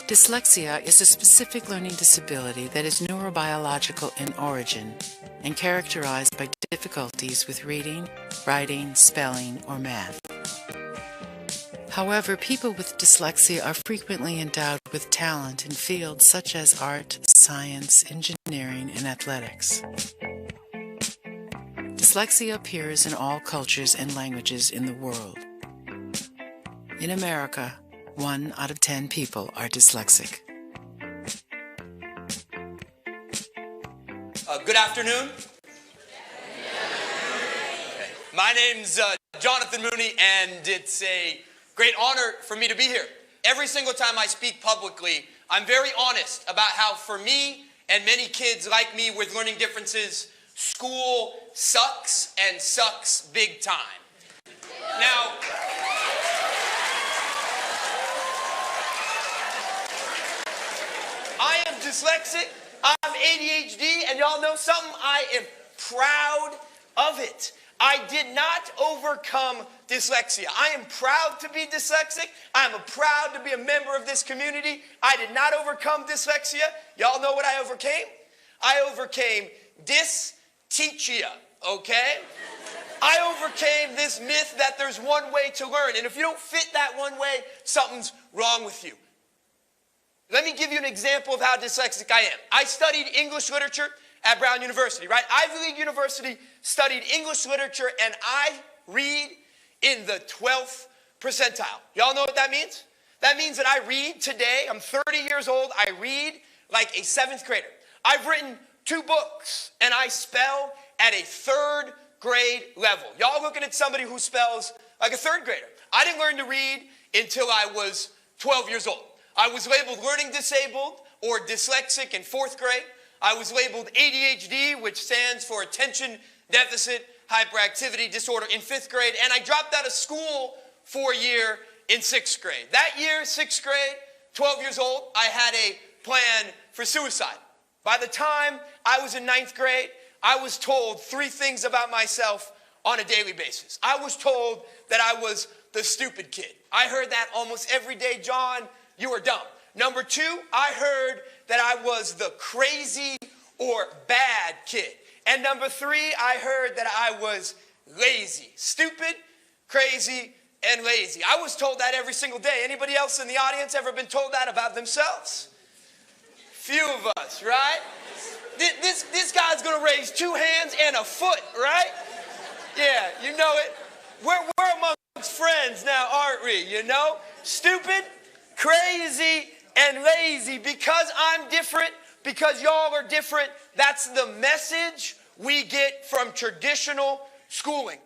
Dyslexia is a specific learning disability that is neurobiological in origin and characterized by difficulties with reading, writing, spelling, or math. However, people with dyslexia are frequently endowed with talent in fields such as art, science, engineering, and athletics. Dyslexia appears in all cultures and languages in the world. In America, 1 out of 10 people are dyslexic. Good afternoon. My name's Jonathan Mooney, and it's a great honor for me to be here. Every single time I speak publicly, I'm very honest about how, for me and many kids like me with learning differences, school sucks, and sucks big time. Now, I am dyslexic, I'm ADHD, and y'all know something? I am proud of it. I did not overcome dyslexia. I am proud to be dyslexic. I'm proud to be a member of this community. I did not overcome dyslexia. Y'all know what I overcame? I overcame dysteachia, okay? I overcame this myth that there's one way to learn, and if you don't fit that one way, something's wrong with you. Let me give you an example of how dyslexic I am. I studied English literature at Brown University, right? Ivy League University, studied English literature, and I read in the 12th percentile. Y'all know what that means? That means that I read today, I'm 30 years old, I read like a 7th grader. I've written 2 books, and I spell at a 3rd grade level. Y'all looking at somebody who spells like a 3rd grader. I didn't learn to read until I was 12 years old. I was labeled learning disabled or dyslexic in 4th grade. I was labeled ADHD, which stands for attention deficit hyperactivity disorder, in 5th grade, and I dropped out of school for a year in 6th grade. That year, 6th grade, 12 years old, I had a plan for suicide. By the time I was in 9th grade, I was told 3 things about myself on a daily basis. I was told that I was the stupid kid. I heard that almost every day. John, you are dumb. Number 2, I heard that I was the crazy or bad kid. And number 3, I heard that I was lazy. Stupid, crazy, and lazy. I was told that every single day. Anybody else in the audience ever been told that about themselves? Few of us, right? This guy's gonna raise 2 hands and a foot, right? Yeah, you know it. We're amongst friends now, aren't we? You know? Stupid, crazy, and lazy. Because I'm different, because y'all are different, that's the message we get from traditional schooling.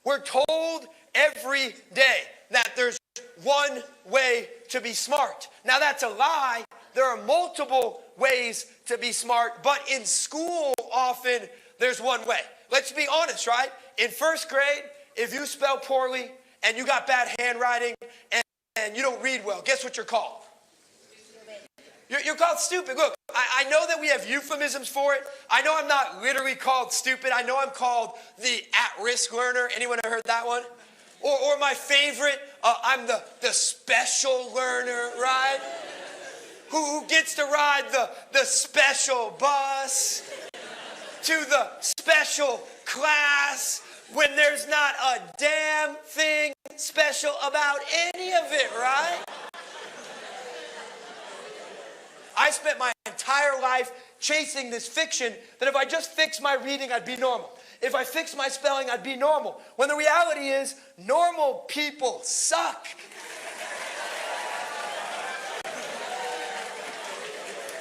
We're told every day that there's one way to be smart. Now that's a lie. There are multiple ways to be smart, but in school often there's one way. Let's be honest, right? In 1st grade, if you spell poorly and you got bad handwriting and you don't read well, guess what you're called? You're called stupid. Look, I know that we have euphemisms for it. I know I'm not literally called stupid. I know I'm called the at-risk learner. Anyone ever heard that one? Or my favorite, I'm the special learner, right? Who gets to ride the special bus to the special class when there's not a damn thing special about any of it, right? I spent my entire life chasing this fiction that if I just fixed my reading, I'd be normal. If I fixed my spelling, I'd be normal. When the reality is, normal people suck.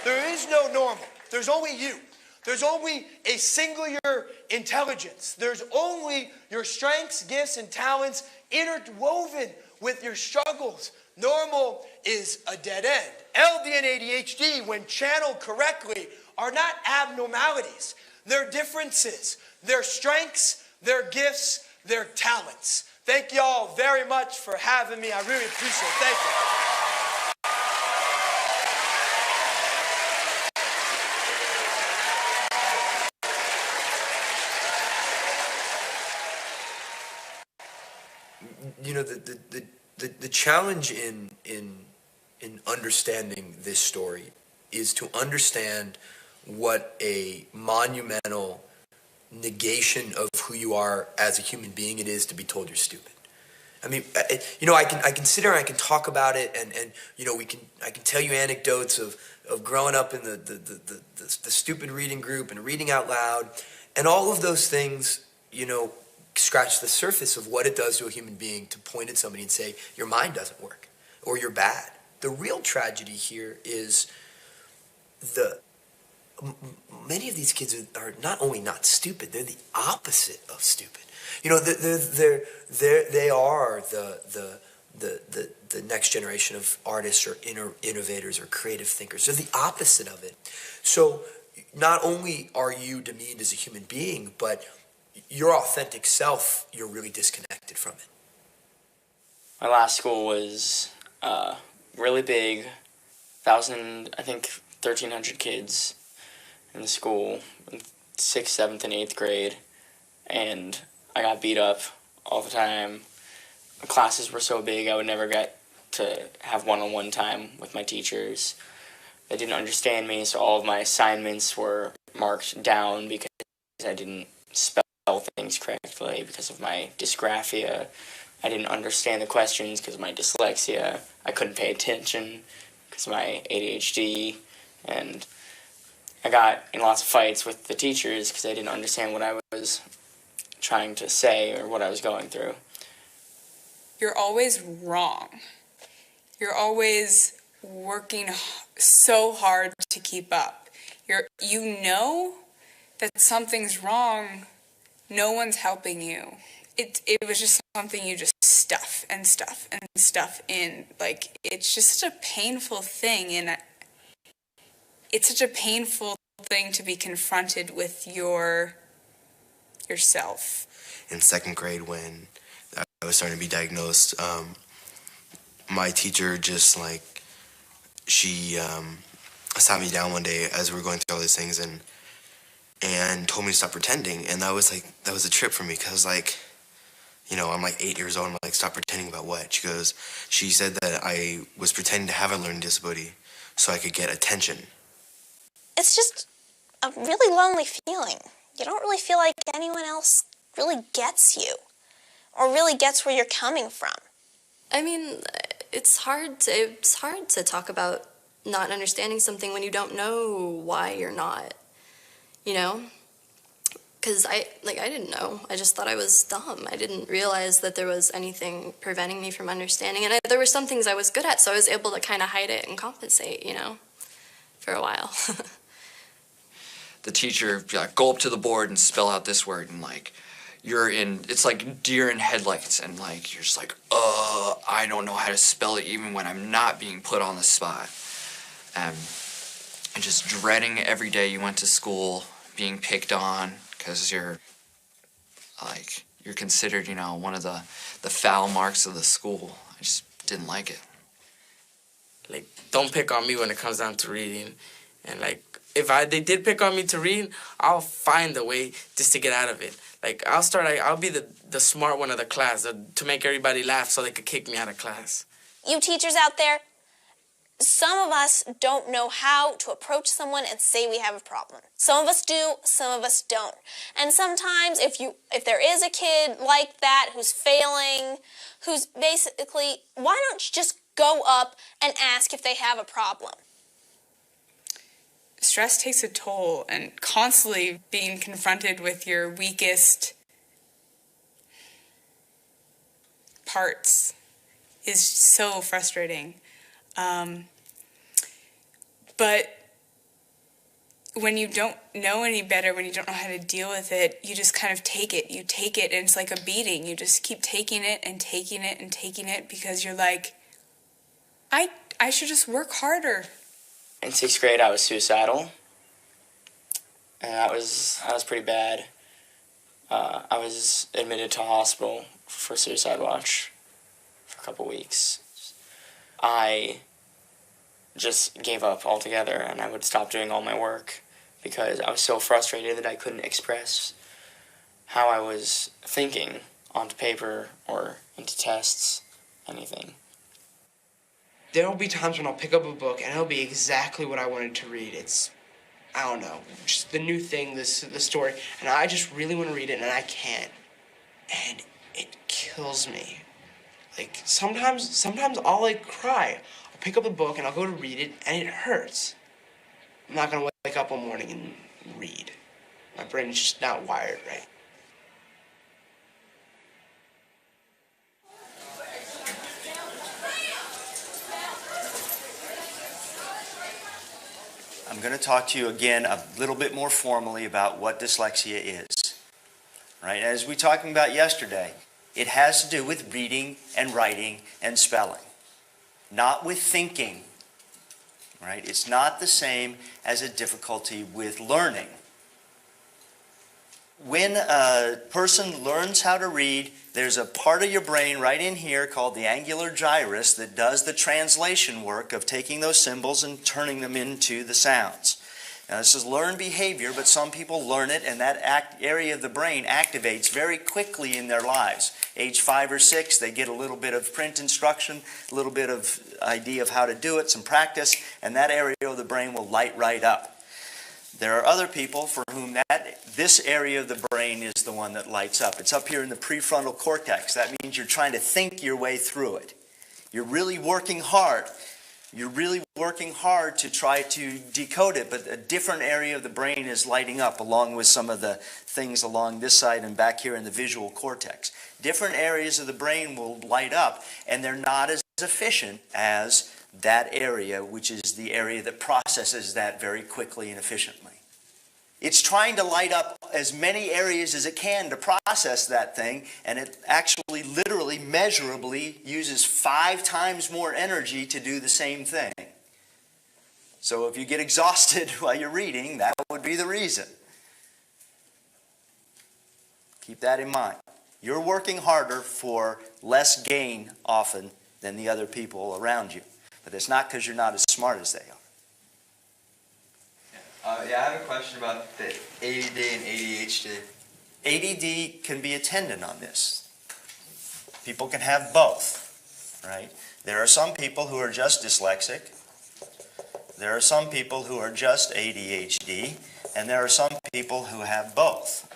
There is no normal. There's only you. There's only a singular intelligence. There's only your strengths, gifts, and talents interwoven with your struggles. Normal is a dead end. LD and ADHD, when channeled correctly, are not abnormalities. They're differences. They're strengths, they're gifts, they're talents. Thank you all very much for having me. I really appreciate it. Thank you. the challenge in understanding this story is to understand what a monumental negation of who you are as a human being it is to be told you're stupid. I mean, I can sit here and I can talk about it, and I can tell you anecdotes of growing up in the stupid reading group and reading out loud, and all of those things, scratch the surface of what it does to a human being to point at somebody and say, your mind doesn't work, or you're bad. The real tragedy here is many of these kids are not only not stupid, they're the opposite of stupid. They are the next generation of artists or innovators or creative thinkers. They're the opposite of it. So not only are you demeaned as a human being, but your authentic self, you're really disconnected from it. My last school was really big, 1,300 kids in the school, in 6th, 7th, and 8th grade, and I got beat up all the time. The classes were so big I would never get to have one-on-one time with my teachers. They didn't understand me, so all of my assignments were marked down because I didn't spell things correctly because of my dysgraphia. I didn't understand the questions because of my dyslexia. I couldn't pay attention because of my ADHD, and I got in lots of fights with the teachers because they didn't understand what I was trying to say or what I was going through. You're always wrong. You're always working so hard to keep up. You know that something's wrong. No one's helping you. It was just something you just stuff and stuff and stuff in. Like, it's just such a painful thing, and it's such a painful thing to be confronted with yourself. In 2nd grade, when I was starting to be diagnosed, my teacher just she sat me down one day as we were going through all these things and told me to stop pretending, and that was a trip for me because I'm 8 years old. I'm like, stop pretending about what? She said that I was pretending to have a learning disability so I could get attention. It's just a really lonely feeling. You don't really feel like anyone else really gets you or really gets where you're coming from. I mean, it's hard to talk about not understanding something when you don't know why you're not, Because I didn't know. I just thought I was dumb. I didn't realize that there was anything preventing me from understanding. And there were some things I was good at, so I was able to kind of hide it and compensate, for a while. The teacher would be like, go up to the board and spell out this word, and it's like deer in headlights, and you're just like, I don't know how to spell it even when I'm not being put on the spot. And just dreading every day you went to school, being picked on, because you're considered, one of the foul marks of the school. I just didn't like it. Don't pick on me when it comes down to reading. And if they did pick on me to read, I'll find a way just to get out of it. I'll be the smart one of the class to make everybody laugh so they could kick me out of class. You teachers out there, some of us don't know how to approach someone and say we have a problem. Some of us do, some of us don't. And sometimes if there is a kid like that who's failing, who's basically, why don't you just go up and ask if they have a problem? Stress takes a toll, and constantly being confronted with your weakest parts is so frustrating. But when you don't know any better, when you don't know how to deal with it, you just kind of take it. You take it, and it's like a beating. You just keep taking it and taking it and taking it because you're like, I should just work harder. In 6th grade, I was suicidal, and that was pretty bad. I was admitted to a hospital for suicide watch for a couple weeks. I just gave up altogether, and I would stop doing all my work because I was so frustrated that I couldn't express how I was thinking onto paper or into tests, anything. There will be times when I'll pick up a book and it'll be exactly what I wanted to read. It's, I don't know, just the new thing, the story, and I just really want to read it and I can't. And it kills me. Like, sometimes I'll, like, cry. I'll pick up a book and I'll go to read it and it hurts. I'm not gonna wake up one morning and read. My brain is just not wired right. I'm going to talk to you again a little bit more formally about what dyslexia is. Right? As we were talking about yesterday, it has to do with reading and writing and spelling, not with thinking. Right? It's not the same as a difficulty with learning. When a person learns how to read, there's a part of your brain right in here called the angular gyrus that does the translation work of taking those symbols and turning them into the sounds. Now, this is learned behavior, but some people learn it, and that area of the brain activates very quickly in their lives. Age 5 or 6, they get a little bit of print instruction, a little bit of idea of how to do it, some practice, and that area of the brain will light right up. There are other people for whom this area of the brain is the one that lights up. It's up here in the prefrontal cortex. That means you're trying to think your way through it. You're really working hard. You're really working hard to try to decode it, but a different area of the brain is lighting up along with some of the things along this side and back here in the visual cortex. Different areas of the brain will light up, and they're not as efficient as that area, which is the area that processes that very quickly and efficiently. It's trying to light up as many areas as it can to process that thing, and it actually literally measurably uses 5 times more energy to do the same thing. So if you get exhausted while you're reading, that would be the reason. Keep that in mind. You're working harder for less gain often than the other people around you. But it's not because you're not as smart as they are. Yeah, I have a question about the ADD and ADHD. ADD can be attendant on this. People can have both, right? There are some people who are just dyslexic. There are some people who are just ADHD. And there are some people who have both.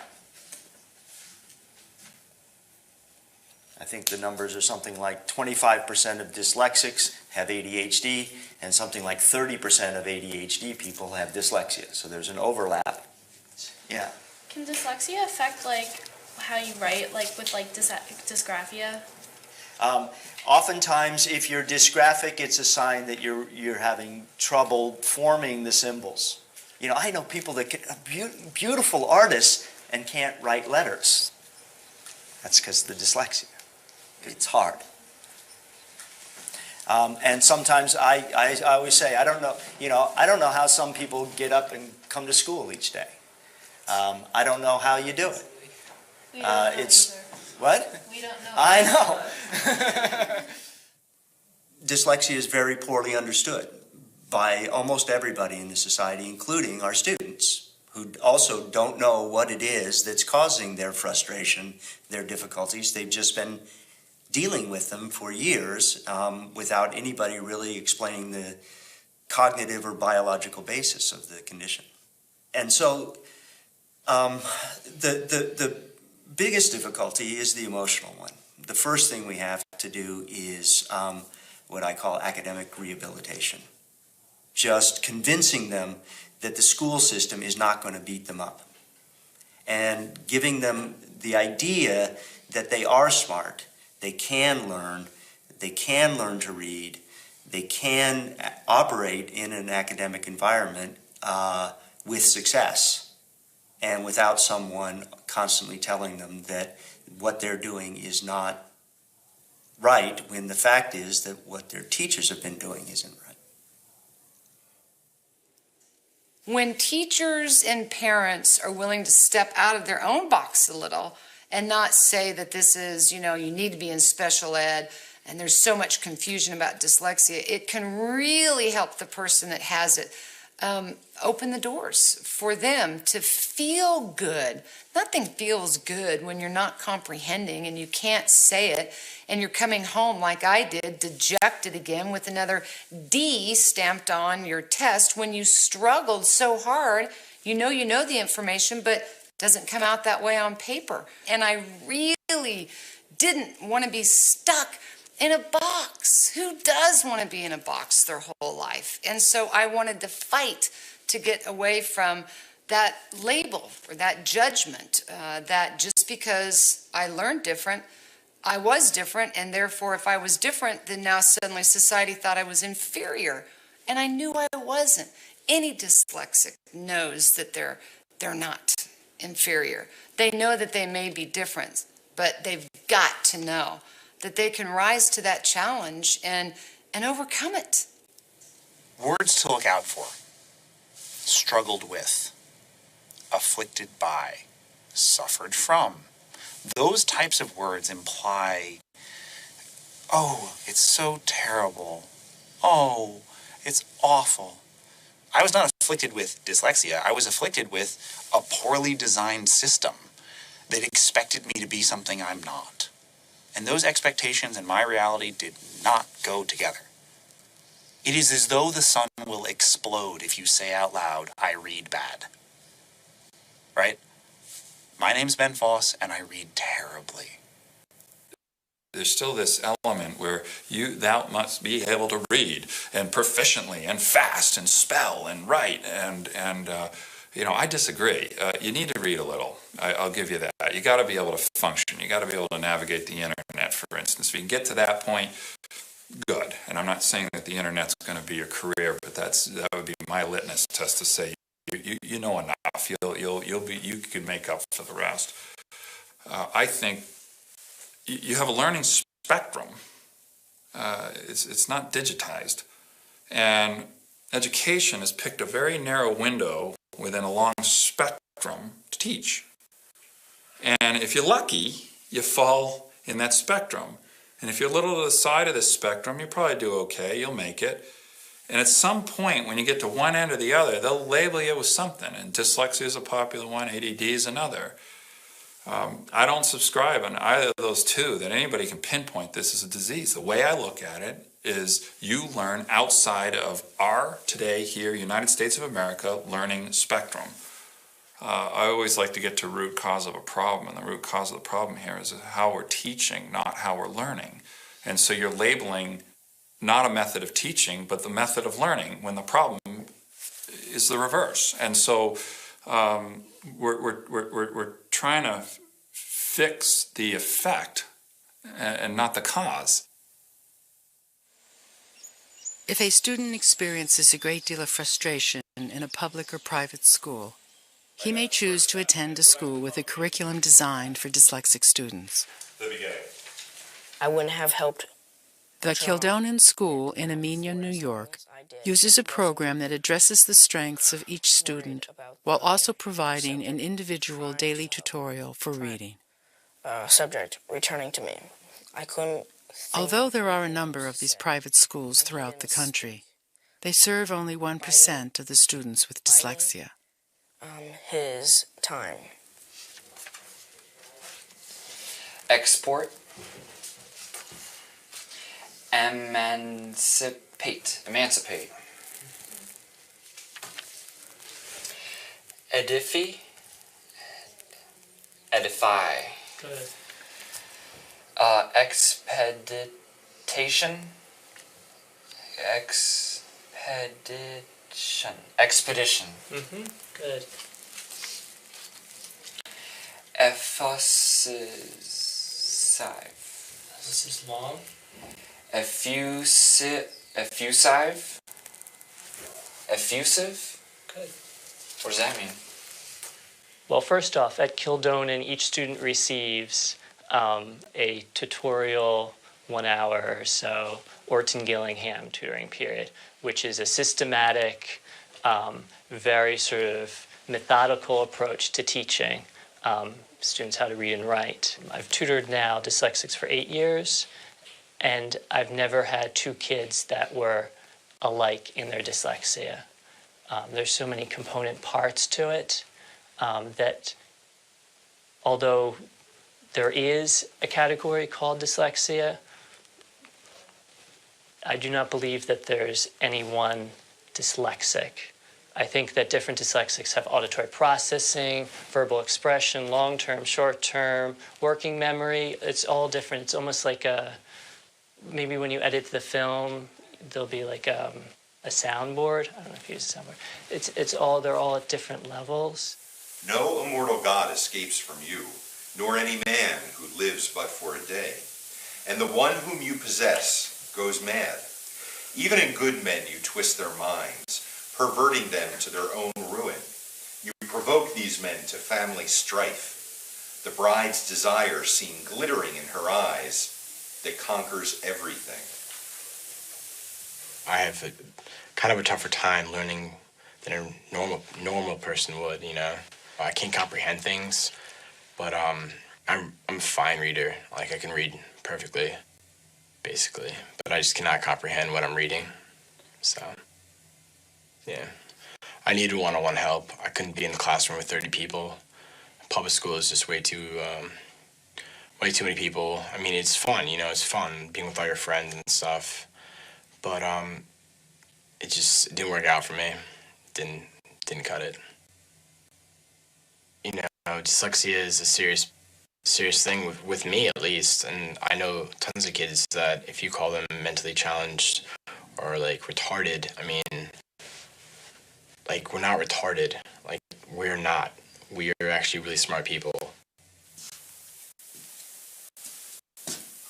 I think the numbers are something like 25% of dyslexics have ADHD, and something like 30% of ADHD people have dyslexia. So there's an overlap. Yeah. Can dyslexia affect like how you write, like with like dysgraphia? Oftentimes, if you're dysgraphic, it's a sign that you're having trouble forming the symbols. You know, I know people that are beautiful artists and can't write letters. That's because of the dyslexia. It's hard. And sometimes I always say, I don't know how some people get up and come to school each day. I don't know how you do it. We don't know it's either. What? We don't know. I know. Dyslexia is very poorly understood by almost everybody in the society, including our students, who also don't know what it is that's causing their frustration, their difficulties. They've just been dealing with them for years without anybody really explaining the cognitive or biological basis of the condition. And so the biggest difficulty is the emotional one. The first thing we have to do is what I call academic rehabilitation. Just convincing them that the school system is not going to beat them up. And giving them the idea that they are smart, they can learn to read, they can operate in an academic environment with success, and without someone constantly telling them that what they're doing is not right, when the fact is that what their teachers have been doing isn't right. When teachers and parents are willing to step out of their own box a little and not say that this is, you need to be in special ed and there's so much confusion about dyslexia, it can really help the person that has it open the doors for them to feel good. Nothing feels good when you're not comprehending and you can't say it, and you're coming home like I did, dejected again with another D stamped on your test when you struggled so hard. You know the information, but it doesn't come out that way on paper. And I really didn't want to be stuck in a box. Who does want to be in a box their whole life? And so I wanted to fight to get away from that label or that judgment, that just because I learned different, I was different, and therefore if I was different, then now suddenly society thought I was inferior. And I knew I wasn't. Any dyslexic knows that they're not inferior. They know that they may be different, but they've got to know that they can rise to that challenge and overcome it. Words to look out for: struggled with, afflicted by, suffered from. Those types of words imply, oh, it's so terrible. Oh, it's awful. I was not afflicted with dyslexia. I was afflicted with a poorly designed system that expected me to be something I'm not. And those expectations and my reality did not go together. It is as though the sun will explode if you say out loud, I read bad. Right? My name's Ben Foss, and I read terribly. There's still this element where thou must be able to read, and proficiently, and fast, and spell, and write, and I disagree. You need to read a little. I'll give you that. You got to be able to function. You got to be able to navigate the internet, for instance. If you can get to that point, good. And I'm not saying that the internet's going to be your career, but that would be my litmus test to say you know enough. You can make up for the rest. I think you have a learning spectrum. It's not digitized, and education has picked a very narrow window within a long spectrum to teach. And if you're lucky, you fall in that spectrum. And if you're a little to the side of this spectrum, you probably do okay, you'll make it. And at some point, when you get to one end or the other, they'll label you with something. And dyslexia is a popular one, ADD is another. I don't subscribe on either of those two that anybody can pinpoint this as a disease. The way I look at it is you learn outside of our, today, here, United States of America, learning spectrum. I always like to get to root cause of a problem, and the root cause of the problem here is how we're teaching, not how we're learning. And so you're labeling not a method of teaching, but the method of learning, when the problem is the reverse. And so we're trying to fix the effect and not the cause. If a student experiences a great deal of frustration in a public or private school, he may choose to attend a school with a curriculum designed for dyslexic students. I wouldn't have helped. The Kildonan School in Amenia, New York, uses a program that addresses the strengths of each student while also providing an individual daily tutorial for reading. Subject returning to me. I couldn't. Although there are a number of these private schools throughout the country, they serve only 1% of the students with dyslexia. His time. Export. Emancipate. Edify. Good. Expedition. Good. Effusive. This is long. Effusive. Good. What does that mean? Well, first off, at Kildonan, each student receives a tutorial 1 hour or so Orton Gillingham tutoring period, which is a systematic, very sort of methodical approach to teaching students how to read and write. I've tutored now dyslexics for 8 years, and I've never had two kids that were alike in their dyslexia. There's so many component parts to it that although there is a category called dyslexia, I do not believe that there's any one dyslexic. I think that different dyslexics have auditory processing, verbal expression, long-term, short-term, working memory. It's all different. It's almost like maybe when you edit the film, there'll be like a soundboard. I don't know if you use a soundboard. They're all at different levels. No immortal God escapes from you, nor any man who lives but for a day. And the one whom you possess goes mad. Even in good men you twist their minds, perverting them to their own ruin. You provoke these men to family strife. The bride's desire seen glittering in her eyes that conquers everything. I have kind of a tougher time learning than a normal person would, you know. I can't comprehend things, but I'm a fine reader. Like, I can read perfectly, basically, but I just cannot comprehend what I'm reading. So, yeah. I needed one-on-one help. I couldn't be in the classroom with 30 people. Public school is just way too many people. I mean, it's fun, you know, it's fun being with all your friends and stuff, but it just didn't work out for me. Didn't cut it. You know, dyslexia is a serious thing with me, at least, and I know tons of kids that if you call them mentally challenged or like retarded, I mean, like, we're not retarded. Like, we're not. We are actually really smart people.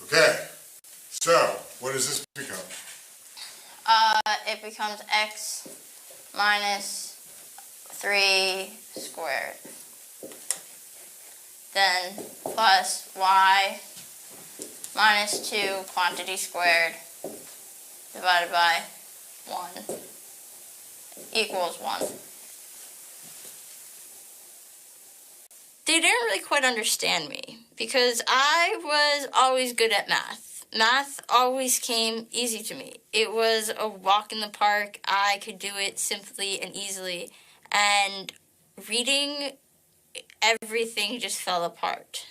Okay, so what does this become? It becomes x minus 3 squared. Then plus y minus 2 quantity squared divided by 1 equals 1. They didn't really quite understand me because I was always good at math. Math always came easy to me. It was a walk in the park. I could do it simply and easily. And reading, everything just fell apart.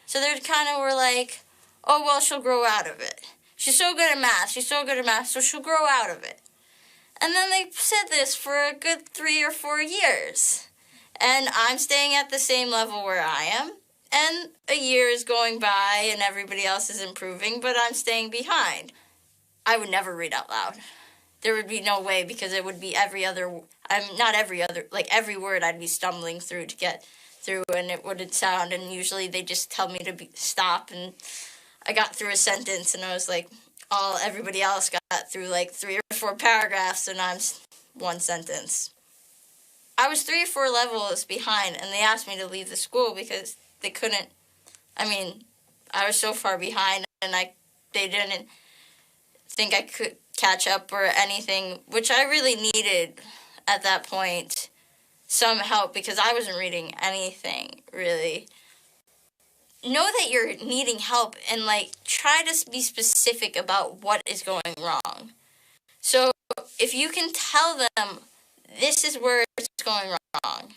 So they kind of were like, oh, well, she'll grow out of it. She's so good at math. She's so good at math, so she'll grow out of it. And then they said this for a good 3 or 4 years. And I'm staying at the same level where I am. And a year is going by and everybody else is improving, but I'm staying behind. I would never read out loud. There would be no way, because it would be every word I'd be stumbling through to get through, and it wouldn't sound, and usually they just tell me to stop, and I got through a sentence, and I was like, everybody else got through like 3 or 4 paragraphs, and I'm 1 sentence. I was 3 or 4 levels behind, and they asked me to leave the school because they couldn't, I was so far behind, and they didn't think I could catch up or anything, which I really needed at that point, some help, because I wasn't reading anything, really. Know that you're needing help, and, try to be specific about what is going wrong. So, if you can tell them, this is where it's going wrong,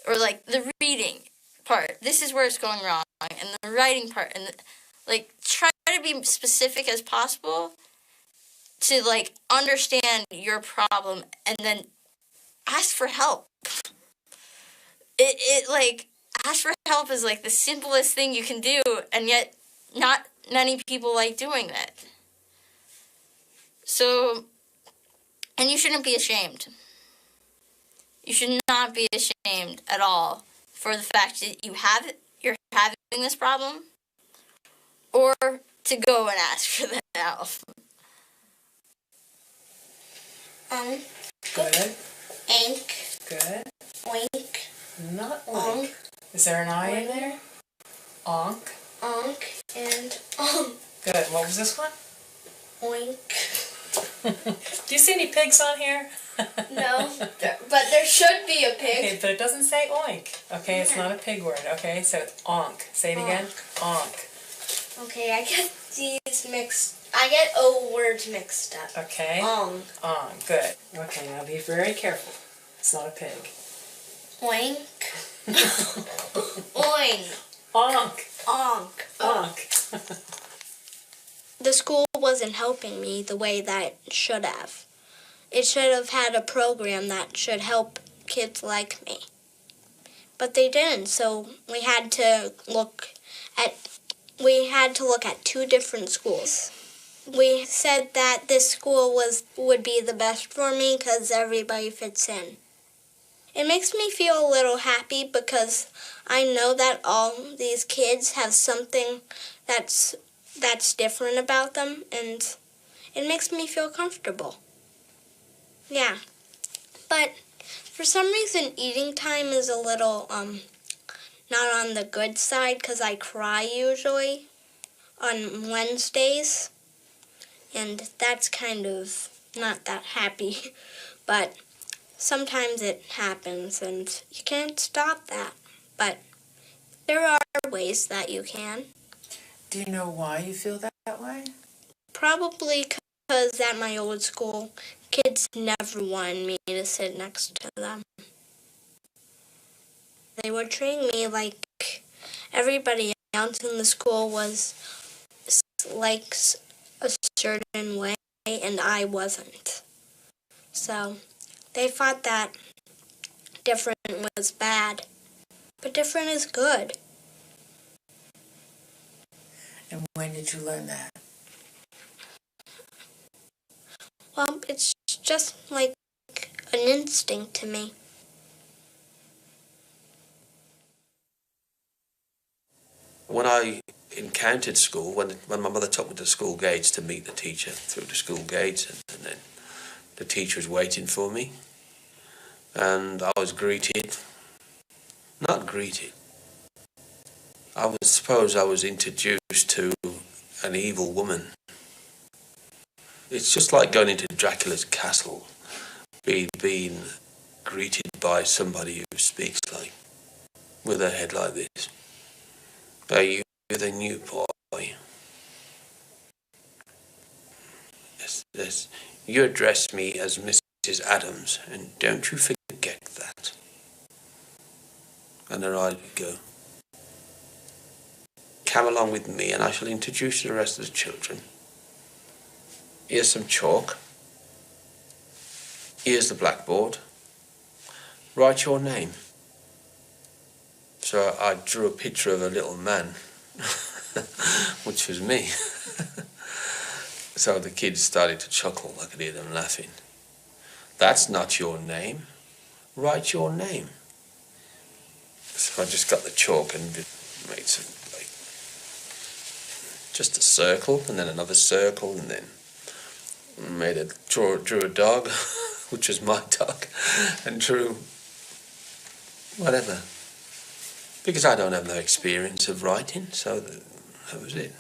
or, the reading part, this is where it's going wrong, and the writing part, and try to be specific as possible to understand your problem, and then ask for help. Ask for help is the simplest thing you can do, and yet not many people like doing that. So, and you shouldn't be ashamed. You should not be ashamed at all for the fact that you're having this problem, or to go and ask for the help. Good. Ink. Good. Oink. Not oink. Is there an I in there? Onk. Onk and onk. Good. What was this one? Oink. Do you see any pigs on here? No, but there should be a pig. Okay, but it doesn't say oink. Okay, it's not a pig word. Okay, so it's onk. Say it again. Onk. Okay, I get these mixed. I I get O words mixed up. Okay. Good. Okay, now be very careful. It's not a pig. Oink. Oink. Onk. Onk. Onk. The school wasn't helping me the way that it should have. It should have had a program that should help kids like me. But they didn't, so we had to look at 2 different schools. We said that this school would be the best for me because everybody fits in. It makes me feel a little happy because I know that all these kids have something that's different about them, and it makes me feel comfortable. Yeah. But for some reason, eating time is a little not on the good side because I cry usually on Wednesdays, and that's kind of not that happy, but sometimes it happens and you can't stop that, but there are ways that you can. Do you know why you feel that way? Probably because at my old school, kids never wanted me to sit next to them. They would treat me like everybody else in the school was like a certain way, and I wasn't. So they thought that different was bad, but different is good. And when did you learn that? Well, it's just like an instinct to me. When I encountered school, when my mother took me to the school gates to meet the teacher through the school gates, and then the teacher was waiting for me, and I was I suppose I was introduced to an evil woman. It's just like going into Dracula's castle, being greeted by somebody who speaks like, with a head like this. Are you the new boy? Yes. You address me as Mrs. Adams, and don't you forget that. And then I'd go, come along with me and I shall introduce you to the rest of the children. Here's some chalk. Here's the blackboard. Write your name. So I drew a picture of a little man, which was me. So the kids started to chuckle. I could hear them laughing. That's not your name. Write your name. So I just got the chalk and made some, like, just a circle, and then another circle, and then drew a dog, which was my dog, and drew whatever. Because I don't have no experience of writing, so that was it.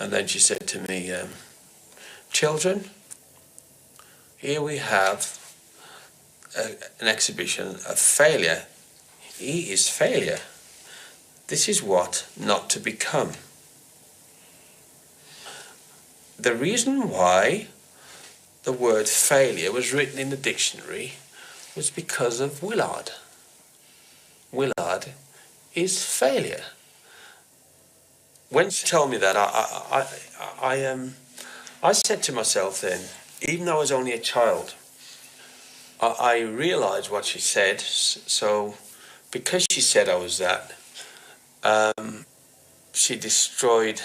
And then she said to me, children, here we have an exhibition of failure. He is failure. This is what not to become. The reason why the word failure was written in the dictionary was because of Willard. Willard is failure. When she told me that, I said to myself then, even though I was only a child, I realised what she said. So, because she said I was that, she destroyed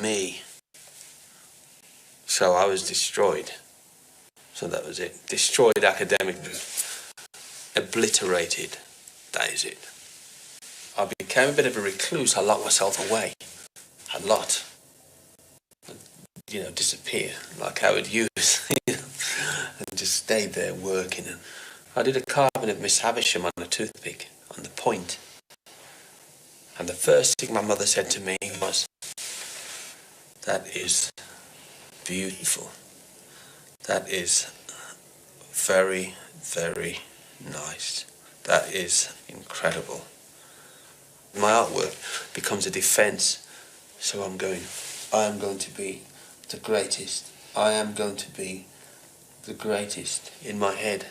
me. So I was destroyed. So that was it. Destroyed academically. Obliterated. That is it. I became a bit of a recluse. I locked myself away. A lot. Disappear, like Howard Hughes. And just stayed there working. And I did a carving of Miss Havisham on a toothpick, on the point. And the first thing my mother said to me was, that is beautiful. That is very, very nice. That is incredible. My artwork becomes a defense. So I am going to be the greatest. I am going to be the greatest in my head.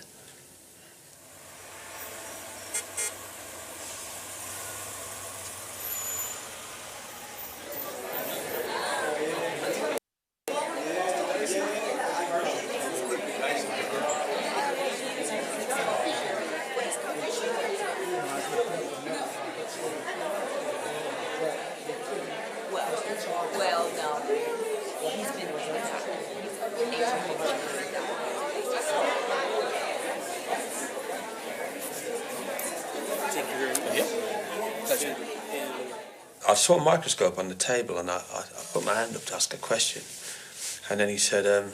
I saw a microscope on the table and I put my hand up to ask a question. And then he said,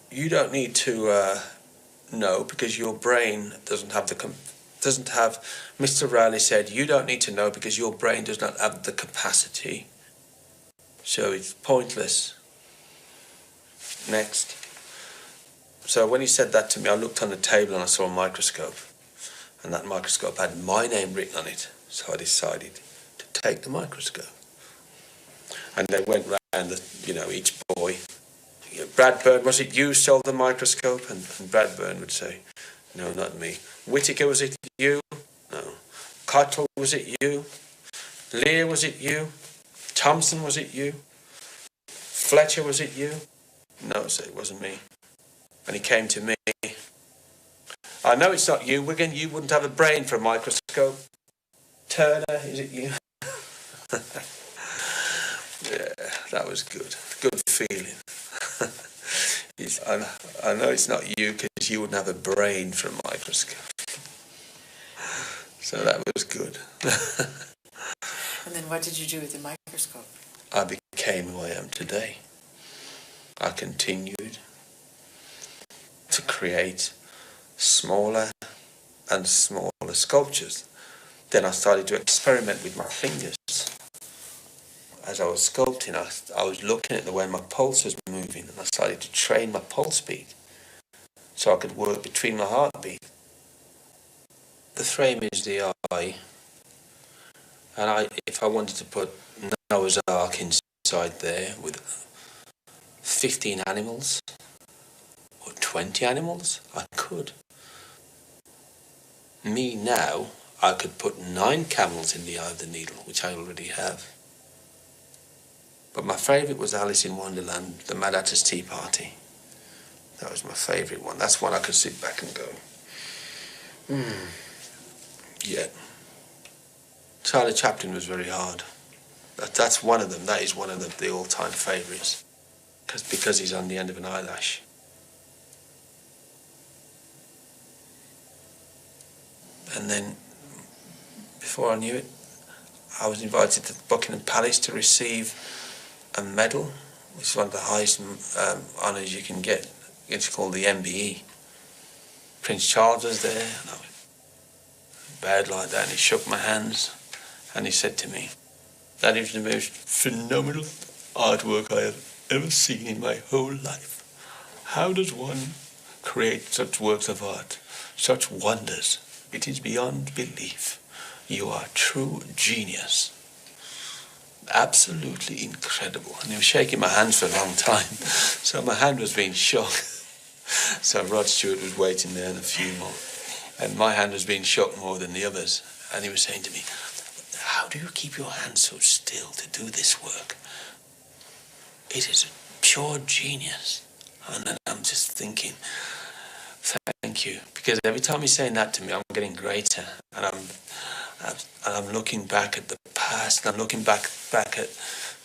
you don't need to know because your brain doesn't have Mr. Riley said, you don't need to know because your brain does not have the capacity. So it's pointless. Next. So when he said that to me, I looked on the table and I saw a microscope. And that microscope had my name written on it. So I decided to take the microscope. And they went round, each boy. Bradburn, was it you stole the microscope? And Bradburn would say, no, not me. Whittaker, was it you? No. Cottle, was it you? Lear, was it you? Thompson, was it you? Fletcher, was it you? No, so it wasn't me. And he came to me. I know it's not you, Wigan. You wouldn't have a brain for a microscope. Turner, is it you? Yeah, that was good. Good feeling. I know it's not you because you wouldn't have a brain for a microscope. So that was good. And then what did you do with the microscope? I became who I am today. I continued to create smaller and smaller sculptures. Then I started to experiment with my fingers. As I was sculpting, I was looking at the way my pulse was moving, and I started to train my pulse beat so I could work between my heartbeat. The frame is the eye, and if I wanted to put Noah's Ark inside there with 15 animals or 20 animals, I could. Me now, I could put 9 camels in the eye of the needle, which I already have. But my favourite was Alice in Wonderland, the Mad Hatter's Tea Party. That was my favourite one. That's one I could sit back and go, yeah. Charlie Chaplin was very hard. That's one of them. That is one of the all-time favourites. Because he's on the end of an eyelash. And then, before I knew it, I was invited to Buckingham Palace to receive a medal, which is one of the highest honours you can get. It's called the MBE. Prince Charles was there, and I bowed like that, and he shook my hands, and he said to me, that is the most phenomenal artwork I have ever seen in my whole life. How does one create such works of art, such wonders? It is beyond belief. You are true genius. Absolutely incredible. And he was shaking my hands for a long time, so my hand was being shook. So Rod Stewart was waiting there and a few more, and my hand was being shook more than the others. And he was saying to me, how do you keep your hands so still to do this work? It is pure genius. And then I'm just thinking, thank you, because every time he's saying that to me, I'm getting greater, and I'm looking back at the past, and I'm looking back at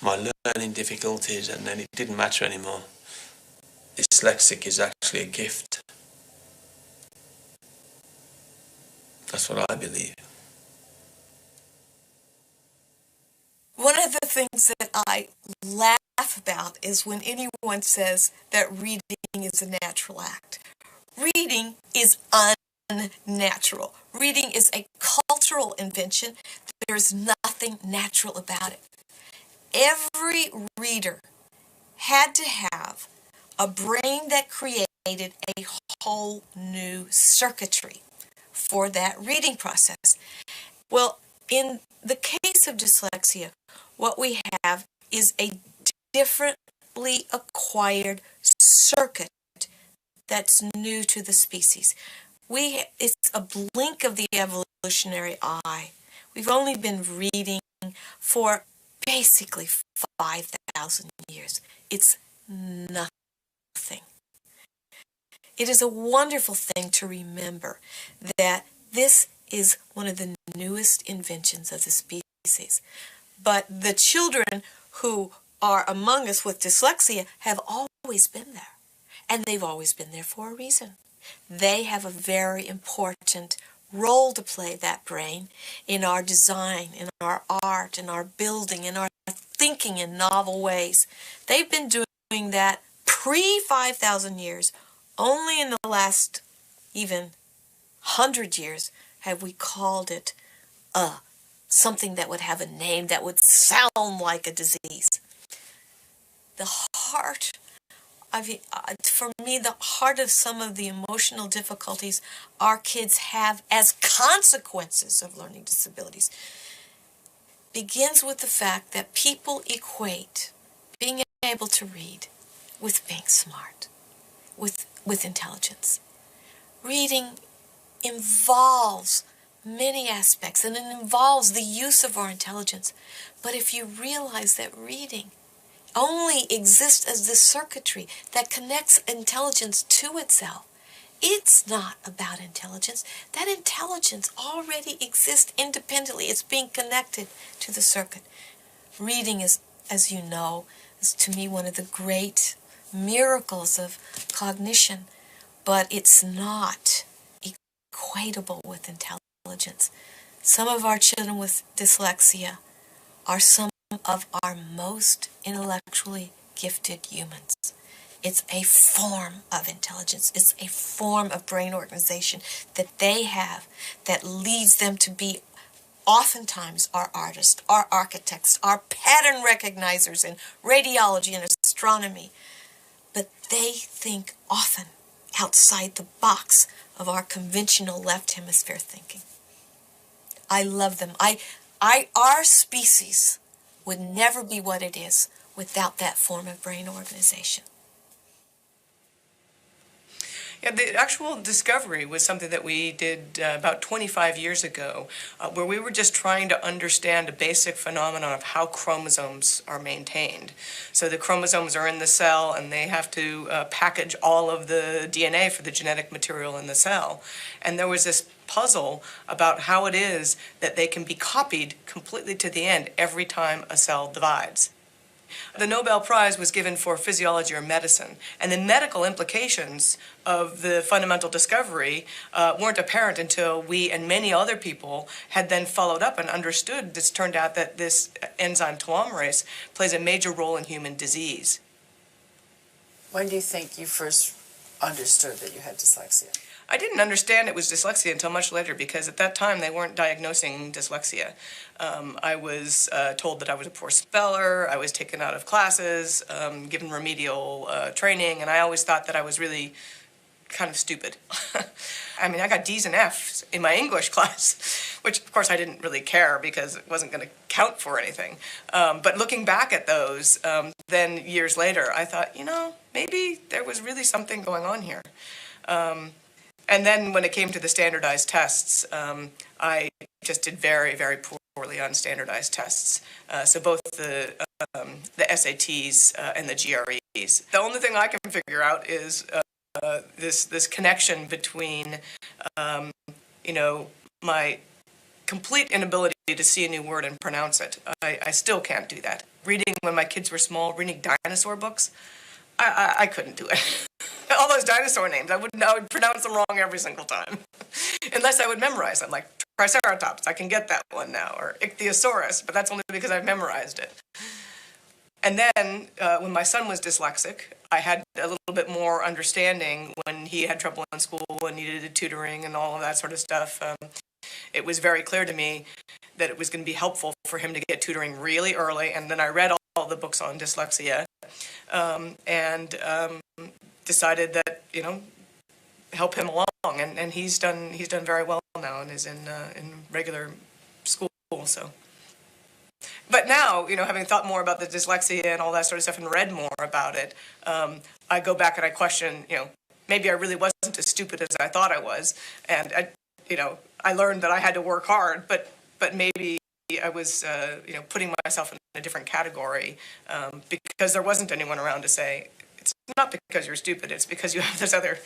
my learning difficulties, and then it didn't matter anymore. Dyslexic is actually a gift. That's what I believe. One of the things that I laugh about is when anyone says that reading is a natural act. Reading is unnatural. Reading is a cultural invention. There's nothing natural about it. Every reader had to have a brain that created a whole new circuitry for that reading process. Well, in the case of dyslexia, what we have is a different genetically acquired circuit that's new to the species. It's a blink of the evolutionary eye. We've only been reading for basically 5,000 years. It's nothing. It is a wonderful thing to remember that this is one of the newest inventions of the species. But the children who are among us with dyslexia have always been there. And they've always been there for a reason. They have a very important role to play, that brain, in our design, in our art, in our building, in our thinking in novel ways. They've been doing that pre-5,000 years. Only in the last even 100 years have we called it something that would have a name that would sound like a disease. The heart, for me, the heart of some of the emotional difficulties our kids have as consequences of learning disabilities begins with the fact that people equate being able to read with being smart, with intelligence. Reading involves many aspects, and it involves the use of our intelligence. But if you realize that reading only exists as this circuitry that connects intelligence to itself, it's not about intelligence. That intelligence already exists independently. It's being connected to the circuit. Reading is, as you know, is to me one of the great miracles of cognition, but it's not equatable with intelligence. Some of our children with dyslexia are some of our most intellectually gifted humans. It's a form of intelligence. It's a form of brain organization that they have that leads them to be oftentimes our artists, our architects, our pattern recognizers in radiology and astronomy. But they think often outside the box of our conventional left hemisphere thinking. I love them. Our species would never be what it is without that form of brain organization. Yeah, the actual discovery was something that we did about 25 years ago, where we were just trying to understand a basic phenomenon of how chromosomes are maintained. So the chromosomes are in the cell, and they have to package all of the DNA for the genetic material in the cell. And there was this puzzle about how it is that they can be copied completely to the end every time a cell divides. The Nobel Prize was given for physiology or medicine, and the medical implications of the fundamental discovery weren't apparent until we and many other people had then followed up and understood. This turned out that this enzyme telomerase plays a major role in human disease. When do you think you first understood that you had dyslexia? I didn't understand it was dyslexia until much later, because at that time they weren't diagnosing dyslexia. I was told that I was a poor speller, I was taken out of classes, given remedial training, and I always thought that I was really kind of stupid. I mean, I got D's and F's in my English class, which of course I didn't really care because it wasn't going to count for anything. But looking back at those, then years later, I thought, you know, maybe there was really something going on here. And then when it came to the standardized tests, I just did very, very poorly on standardized tests. So both the SATs and the GREs. The only thing I can figure out is this connection between, you know, my complete inability to see a new word and pronounce it. I still can't do that. Reading when my kids were small, reading dinosaur books, I couldn't do it. All those dinosaur names, I would pronounce them wrong every single time. Unless I would memorize them, like Triceratops, I can get that one now, or Ichthyosaurus, but that's only because I've memorized it. And then, when my son was dyslexic, I had a little bit more understanding when he had trouble in school and needed tutoring and all of that sort of stuff. It was very clear to me that it was going to be helpful for him to get tutoring really early, and then I read all the books on dyslexia, and decided that, you know, help him along, and he's done very well now and is in regular school. So But now, having thought more about the dyslexia and all that sort of stuff and read more about it, I go back and I question, maybe I really wasn't as stupid as I thought I was. And, I learned that I had to work hard, but maybe I was, putting myself in a different category because there wasn't anyone around to say, it's not because you're stupid, it's because you have this other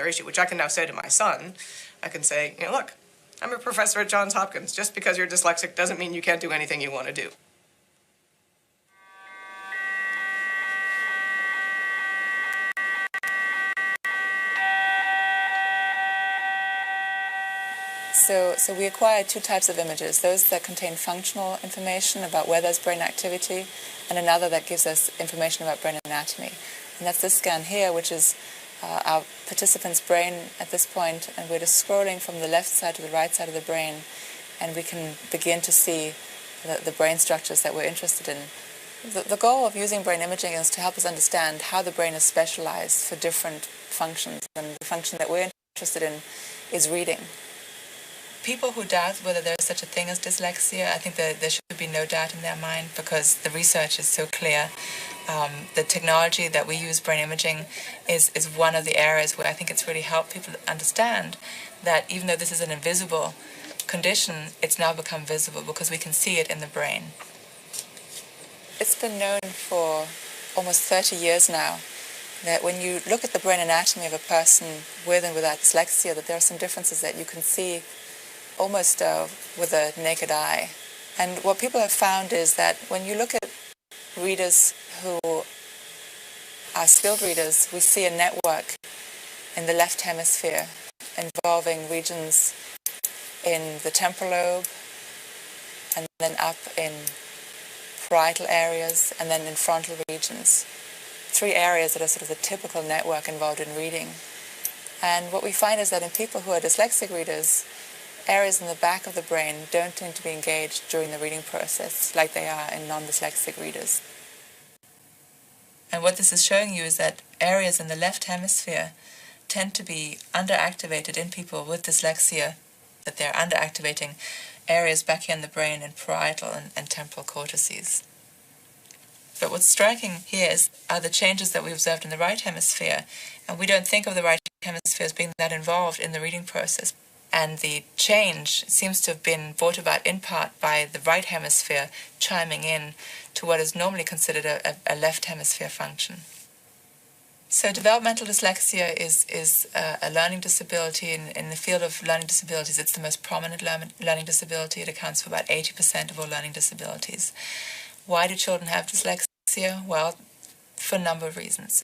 issue, which I can now say to my son. I can say, look, I'm a professor at Johns Hopkins. Just because you're dyslexic doesn't mean you can't do anything you want to do. So we acquire two types of images, those that contain functional information about where there's brain activity, and another that gives us information about brain anatomy. And that's this scan here, which is our participant's brain at this point, and we're just scrolling from the left side to the right side of the brain, and we can begin to see the brain structures that we're interested in. The goal of using brain imaging is to help us understand how the brain is specialized for different functions, and the function that we're interested in is reading. People who doubt whether there is such a thing as dyslexia, I think that there should be no doubt in their mind because the research is so clear. The technology that we use, brain imaging, is one of the areas where I think it's really helped people understand that even though this is an invisible condition, it's now become visible because we can see it in the brain. It's been known for almost 30 years now that when you look at the brain anatomy of a person with and without dyslexia, that there are some differences that you can see almost with a naked eye. And what people have found is that when you look at readers who are skilled readers, we see a network in the left hemisphere involving regions in the temporal lobe and then up in parietal areas and then in frontal regions. 3 areas that are sort of the typical network involved in reading. And what we find is that in people who are dyslexic readers, areas in the back of the brain don't tend to be engaged during the reading process like they are in non-dyslexic readers. And what this is showing you is that areas in the left hemisphere tend to be underactivated in people with dyslexia, that they're underactivating areas back here in the brain in parietal and temporal cortices. But what's striking here are the changes that we observed in the right hemisphere, and we don't think of the right hemisphere as being that involved in the reading process. And the change seems to have been brought about in part by the right hemisphere chiming in to what is normally considered a left hemisphere function. So developmental dyslexia is a learning disability. In the field of learning disabilities, it's the most prominent learning disability. It accounts for about 80% of all learning disabilities. Why do children have dyslexia? Well, for a number of reasons.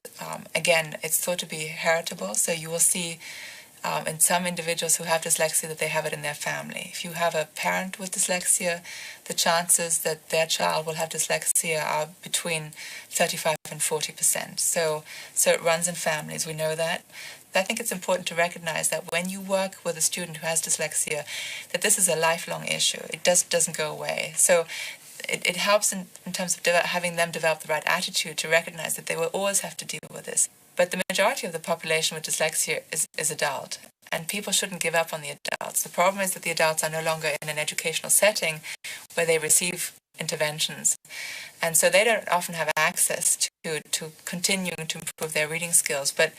Again, it's thought to be heritable, so you will see in some individuals who have dyslexia that they have it in their family. If you have a parent with dyslexia, the chances that their child will have dyslexia are between 35 and 40%. So it runs in families, we know that. I think it's important to recognize that when you work with a student who has dyslexia, that this is a lifelong issue. It doesn't go away. So it helps in terms of having them develop the right attitude to recognize that they will always have to deal with this. But the majority of the population with dyslexia is adult, and people shouldn't give up on the adults. The problem is that the adults are no longer in an educational setting where they receive interventions, and so they don't often have access to continuing to improve their reading skills. But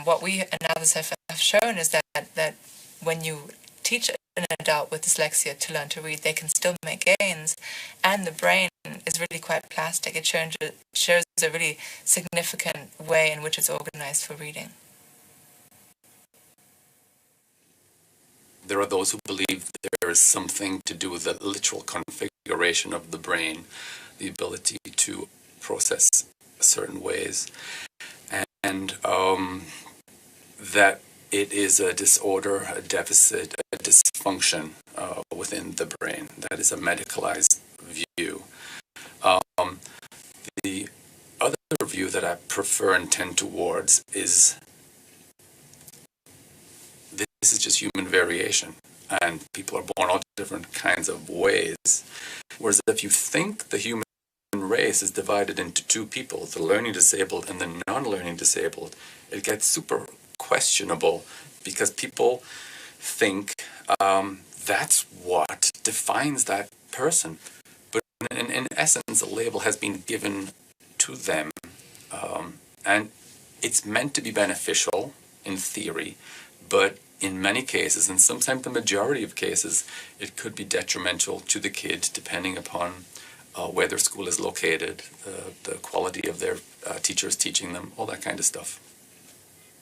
what we and others have shown is that when you teach an adult with dyslexia to learn to read, they can still make gains, and the brain is really quite plastic. It shows a really significant way in which it's organized for reading. There are those who believe there is something to do with the literal configuration of the brain, the ability to process certain ways, and that it is a disorder, a deficit, a dysfunction within the brain. That is a medicalized view. The other view that I prefer and tend towards is this is just human variation, and people are born all different kinds of ways. Whereas if you think the human race is divided into 2 people, the learning disabled and the non-learning disabled, it gets super questionable because people think that's what defines that person. But in essence, a label has been given to them, and it's meant to be beneficial in theory, but in many cases, and sometimes the majority of cases, it could be detrimental to the kid depending upon where their school is located, the quality of their teachers teaching them, all that kind of stuff.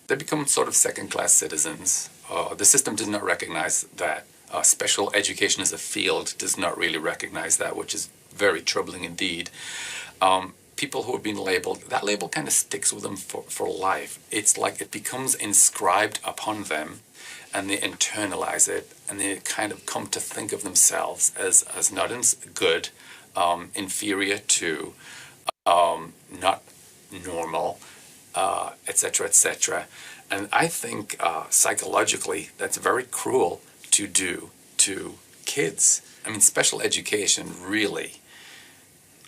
They become sort of second-class citizens. The system does not recognize that. Special education as a field does not really recognize that, which is very troubling indeed. People who have been labeled, that label kind of sticks with them for life. It's like it becomes inscribed upon them, and they internalize it, and they kind of come to think of themselves as not as good, inferior to, not normal, etc., etc. And I think psychologically that's very cruel to do to kids. I mean, special education really,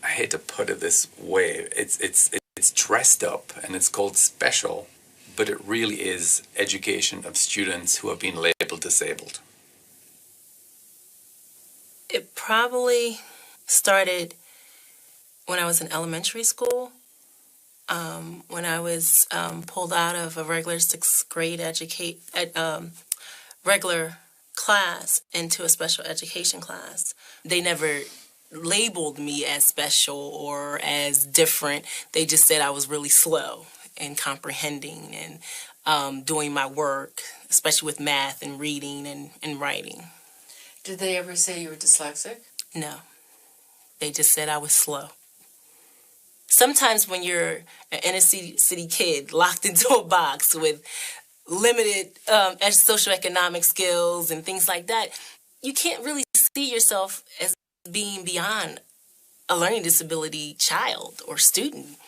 I hate to put it this way, it's dressed up and it's called special, but it really is education of students who have been labeled disabled. It probably started when I was in elementary school, when I was pulled out of a regular sixth grade regular class into a special education class. They never labeled me as special or as different. They just said I was really slow in comprehending and doing my work, especially with math and reading and writing. Did they ever say you were dyslexic? No. They just said I was slow. Sometimes when you're an inner city kid locked into a box with limited socioeconomic skills and things like that, you can't really see yourself as being beyond a learning disability child or student.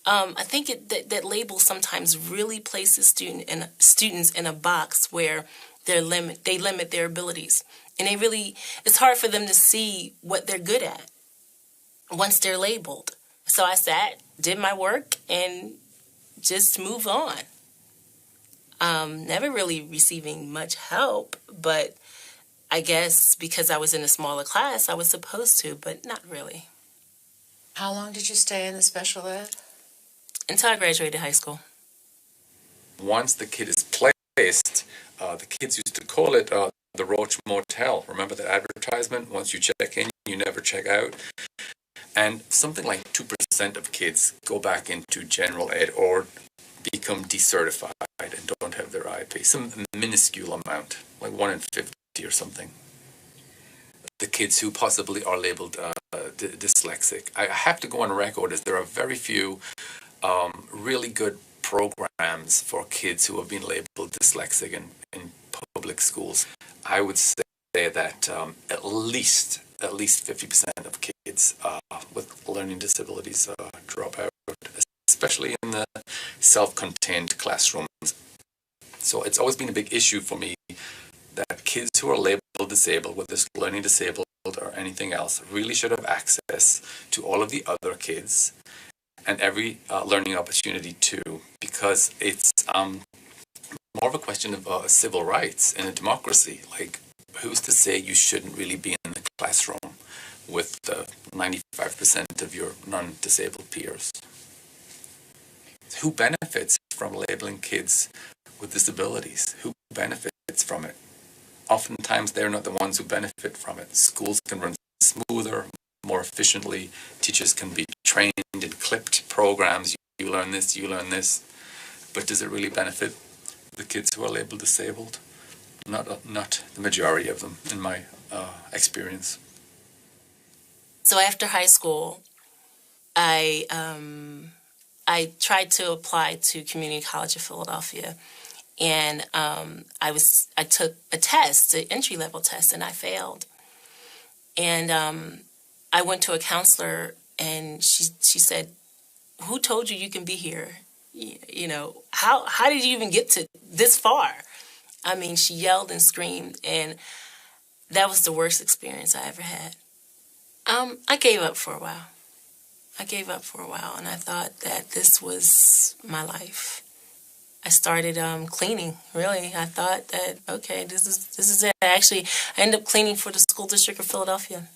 I think that label sometimes really places students in a box where they limit their abilities. And it's hard for them to see what they're good at once they're labeled. So I sat, did my work, and just moved on. Never really receiving much help, but I guess because I was in a smaller class, I was supposed to, but not really. How long did you stay in the special ed? Until I graduated high school. Once the kid is placed, the kids used to call it the Roach Motel. Remember that advertisement? Once you check in, you never check out. And something like 2% of kids go back into general ed or become decertified and don't have their IEP. Some minuscule amount, like 1 in 50 or something. The kids who possibly are labeled dyslexic. I have to go on record as there are very few really good programs for kids who have been labeled dyslexic in public schools. I would say that at least 50% of kids with learning disabilities drop out, especially in the self-contained classrooms. So it's always been a big issue for me that kids who are labeled disabled, whether it's learning disabled or anything else, really should have access to all of the other kids and every learning opportunity too, because it's more of a question of civil rights in a democracy. Like, who's to say you shouldn't really be in the classroom with 95% of your non-disabled peers? Who benefits from labeling kids with disabilities? Who benefits from it? Oftentimes they're not the ones who benefit from it. Schools can run smoother, more efficiently. Teachers can be trained in clipped programs. You learn this, you learn this. But does it really benefit the kids who are labeled disabled? Not the majority of them, in my experience. So after high school, I tried to apply to Community College of Philadelphia, and I took a test, an entry-level test, and I failed. And I went to a counselor, and she said, "Who told you you can be here? You know, how did you even get to this far?" I mean, she yelled and screamed, and that was the worst experience I ever had. I gave up for a while. And I thought that this was my life. I started cleaning, really. I thought that, okay, this is it. I ended up cleaning for the school district of Philadelphia.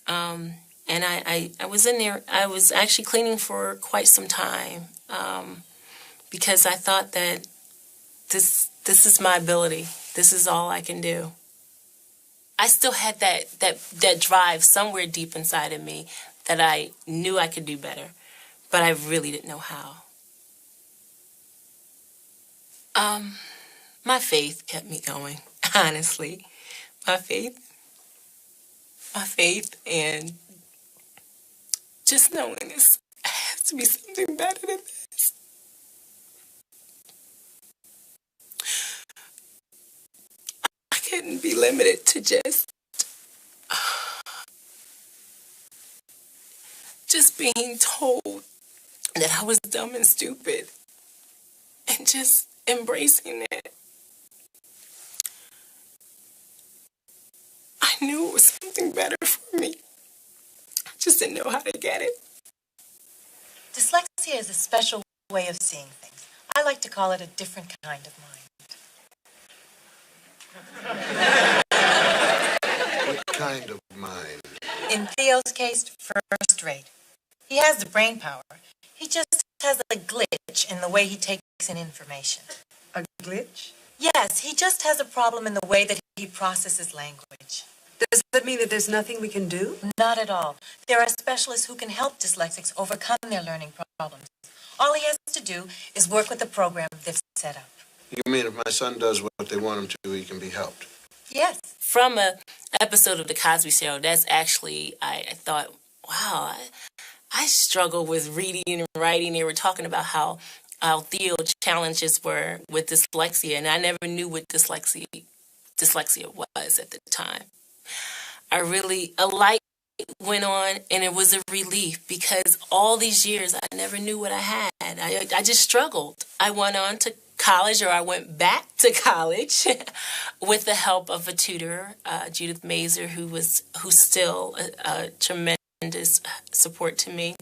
And I was in there, I was actually cleaning for quite some time, because I thought that this is my ability. This is all I can do. I still had that drive somewhere deep inside of me that I knew I could do better, but I really didn't know how. My faith kept me going, honestly. My faith, and just knowing this has to be something better than this. I couldn't be limited to just being told that I was dumb and stupid and just embracing it. I knew it was something better for me. I just didn't know how to get it. Dyslexia is a special way of seeing things. I like to call it a different kind of mind. What kind of mind? In Theo's case, first rate. He has the brain power. He just has a glitch in the way he takes in information. A glitch? Yes, he just has a problem in the way that he processes language. Does that mean that there's nothing we can do? Not at all. There are specialists who can help dyslexics overcome their learning problems. All he has to do is work with the program they've set up. You mean if my son does what they want him to, he can be helped? Yes. From a episode of The Cosby Show, that's actually, I thought, wow, I struggle with reading and writing. They were talking about how Theo challenges were with dyslexia, and I never knew what dyslexia was at the time. A light went on, and it was a relief, because all these years I never knew what I had. I just struggled. I went on to college, or I went back to college with the help of a tutor, Judith Mazer, who's still a tremendous support to me.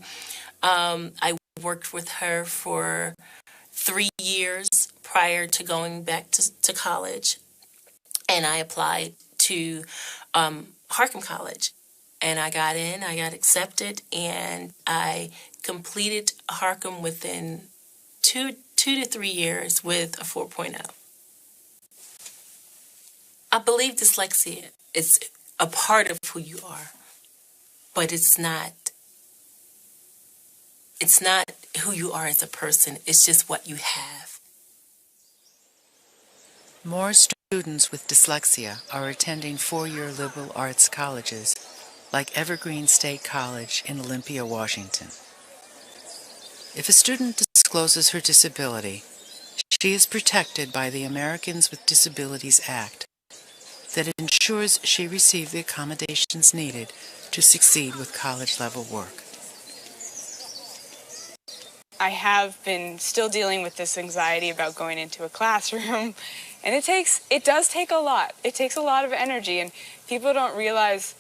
I worked with her for 3 years prior to going back to college, and I applied to Harcum College, and I got in, I got accepted, and I completed Harcum within 2 to 3 years with a 4.0. I believe dyslexia is a part of who you are, but it's not who you are as a person. It's just what you have. More students with dyslexia are attending four-year liberal arts colleges like Evergreen State College in Olympia, Washington. If a student discloses her disability, she is protected by the Americans with Disabilities Act that ensures she receives the accommodations needed to succeed with college-level work. I have been still dealing with this anxiety about going into a classroom, and it does take a lot. It takes a lot of energy, and people don't realize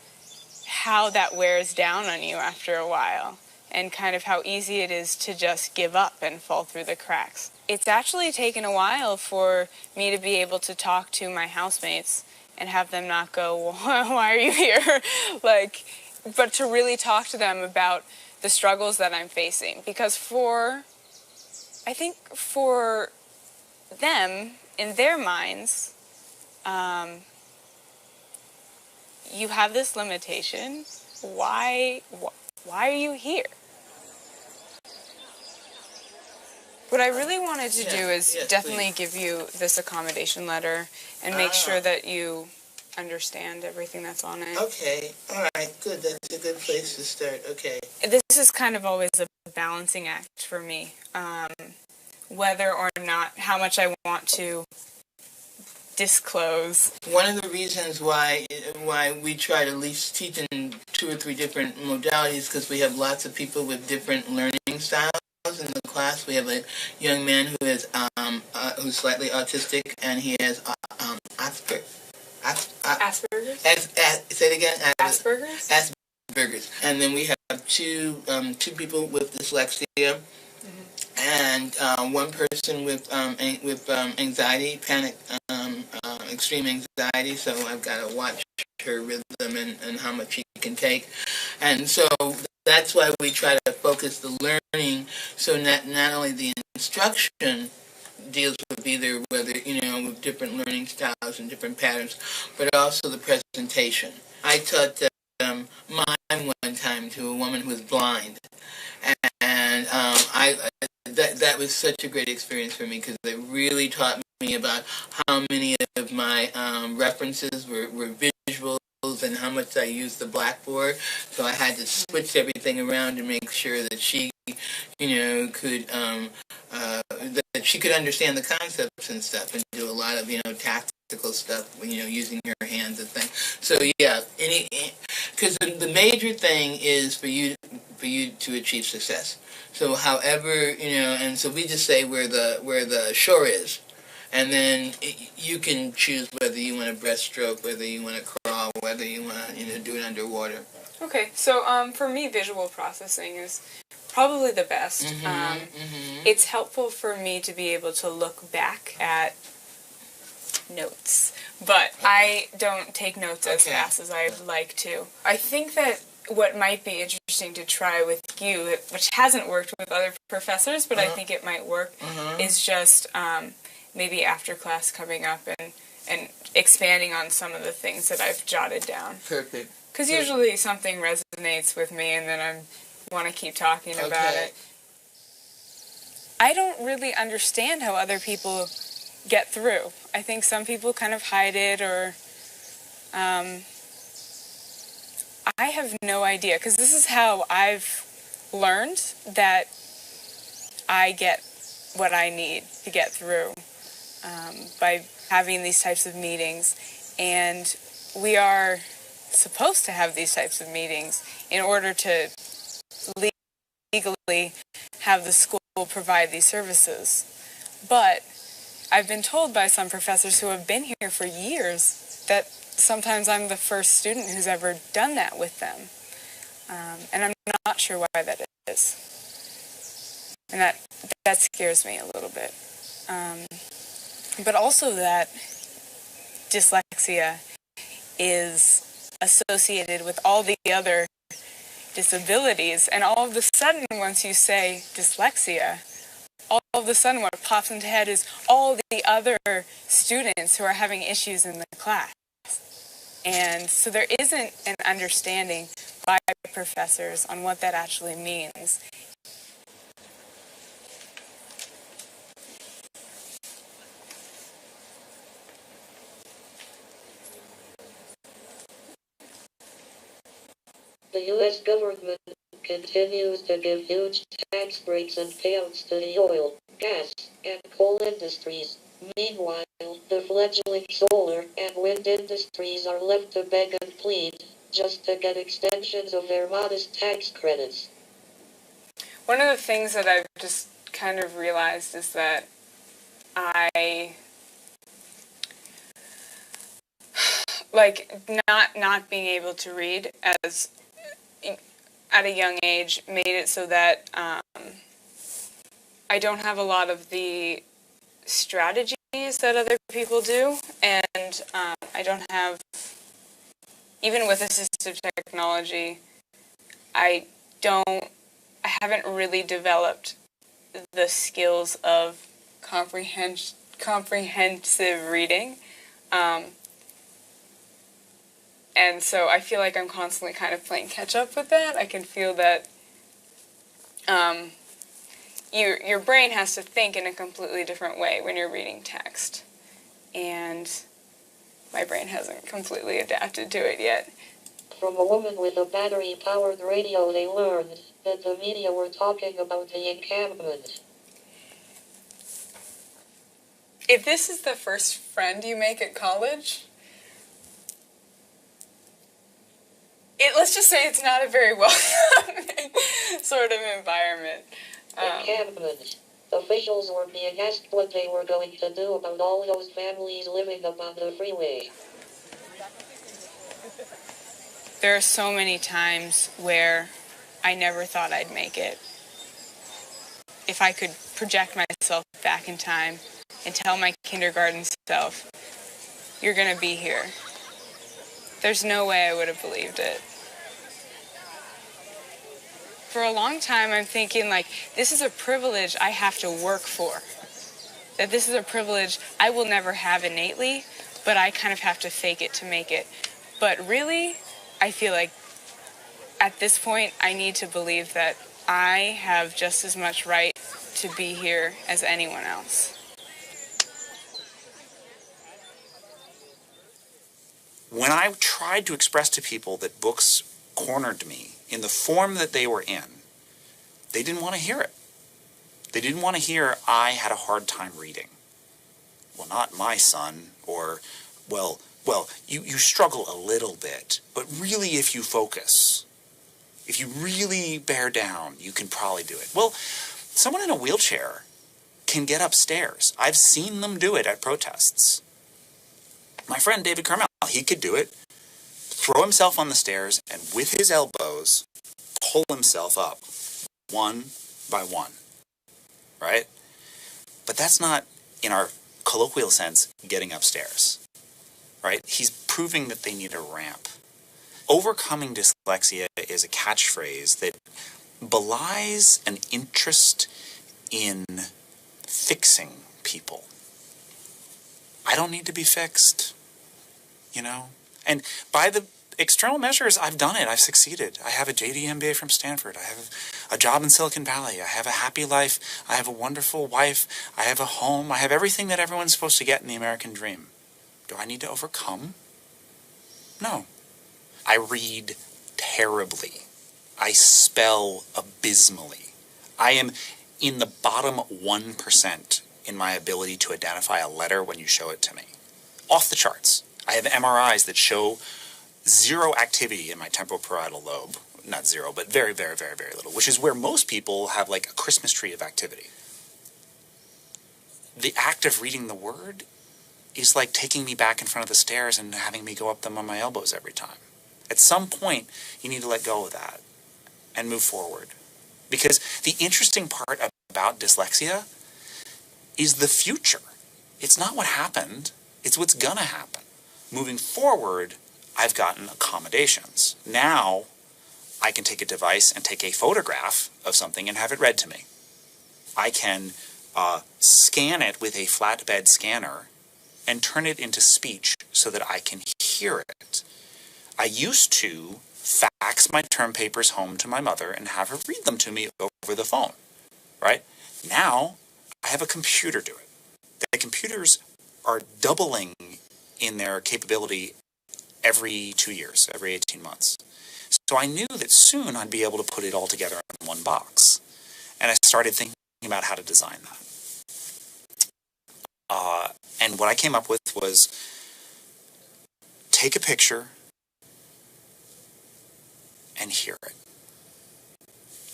how that wears down on you after a while, and kind of how easy it is to just give up and fall through the cracks. It's actually taken a while for me to be able to talk to my housemates and have them not go, why are you here? But to really talk to them about the struggles that I'm facing. Because I think for them, in their minds, you have this limitation. Why are you here? What I really wanted to do is definitely give you this accommodation letter and make sure that you understand everything that's on it. Okay, all right, good. That's a good place to start. Okay. This is kind of always a balancing act for me, whether or not how much I want to disclose. One of the reasons why we try to at least teach in 2 or 3 different modalities, because we have lots of people with different learning styles. In the class, we have a young man who is who's slightly autistic, and he has Asperger's. Say it again. Asperger's. Asperger's. And then we have two people with dyslexia, and one person with anxiety, panic extreme anxiety, so I've got to watch her rhythm and how much she can take. And so that's why we try to focus the learning so not only the instruction deals with either whether, with different learning styles and different patterns, but also the presentation. I taught mime one time to a woman who was blind, and that was such a great experience for me because it really taught me about how many of my references were visuals and how much I used the blackboard. So I had to switch everything around to make sure that she, could that she could understand the concepts and stuff and do a lot of tactical stuff, using her hands and things. So yeah, because the major thing is for you to achieve success. So however, and so we just say where the shore is. And then you can choose whether you want to breaststroke, whether you want to crawl, whether you want to do it underwater. Okay, so for me, visual processing is probably the best. It's helpful for me to be able to look back at notes, but I don't take notes as fast as I'd like to. I think that what might be interesting to try with you, which hasn't worked with other professors, but I think it might work, is just maybe after class coming up and expanding on some of the things that I've jotted down. Perfect. Because usually something resonates with me and then I want to keep talking about it. I don't really understand how other people get through. I think some people kind of hide it or... I have no idea, because this is how I've learned that I get what I need to get through by having these types of meetings. And we are supposed to have these types of meetings in order to legally have the school provide these services. But I've been told by some professors who have been here for years that sometimes I'm the first student who's ever done that with them. And I'm not sure why that is. And that scares me a little bit. But also that dyslexia is associated with all the other disabilities. And all of a sudden, once you say dyslexia, all of a sudden what pops into head is all the other students who are having issues in the class. And so there isn't an understanding by professors on what that actually means. The U.S. government continues to give huge tax breaks and payouts to the oil, gas, and coal industries. Meanwhile, the fledgling solar and wind industries are left to beg and plead just to get extensions of their modest tax credits. One of the things that I've just kind of realized is that I not being able to read as at a young age made it so that I don't have a lot of the strategies that other people do, and I don't have, even with assistive technology, I haven't really developed the skills of comprehensive reading. And so I feel like I'm constantly kind of playing catch up with that. I can feel that your brain has to think in a completely different way when you're reading text. And my brain hasn't completely adapted to it yet. From a woman with a battery-powered radio, they learned that the media were talking about the encampment. If this is the first friend you make at college, let's just say it's not a very welcoming sort of environment. Encampment. Officials were being asked what they were going to do about all those families living up on the freeway. There are so many times where I never thought I'd make it. If I could project myself back in time and tell my kindergarten self, you're going to be here. There's no way I would have believed it. For a long time, I'm thinking, like, this is a privilege I have to work for. That this is a privilege I will never have innately, but I kind of have to fake it to make it. But really, I feel like at this point, I need to believe that I have just as much right to be here as anyone else. When I tried to express to people that books cornered me in the form that they were in, they didn't want to hear it. They didn't want to hear I had a hard time reading. Well, not my son, or, well, you struggle a little bit, but really if you focus, if you really bear down, you can probably do it. Well, someone in a wheelchair can get upstairs. I've seen them do it at protests. My friend David Carmel, he could do it, throw himself on the stairs, and with his elbows, pull himself up, one by one, right? But that's not, in our colloquial sense, getting upstairs, right? He's proving that they need a ramp. Overcoming dyslexia is a catchphrase that belies an interest in fixing people. I don't need to be fixed, you know? And by the external measures, I've done it. I've succeeded. I have a JD MBA from Stanford. I have a job in Silicon Valley. I have a happy life. I have a wonderful wife. I have a home. I have everything that everyone's supposed to get in the American dream. Do I need to overcome? No. I read terribly. I spell abysmally. I am in the bottom 1% in my ability to identify a letter when you show it to me. Off the charts. I have MRIs that show zero activity in my temporoparietal lobe. Not zero, but very, very, very, very little, which is where most people have like a Christmas tree of activity. The act of reading the word is like taking me back in front of the stairs and having me go up them on my elbows every time. At some point, you need to let go of that and move forward. Because the interesting part about dyslexia is the future. It's not what happened, it's what's gonna happen. Moving forward, I've gotten accommodations. Now, I can take a device and take a photograph of something and have it read to me. I can scan it with a flatbed scanner and turn it into speech so that I can hear it. I used to fax my term papers home to my mother and have her read them to me over the phone, right? Now, I have a computer do it. The computers are doubling in their capability every 2 years, every 18 months. So I knew that soon I'd be able to put it all together in one box. And I started thinking about how to design that. And what I came up with was take a picture and hear it.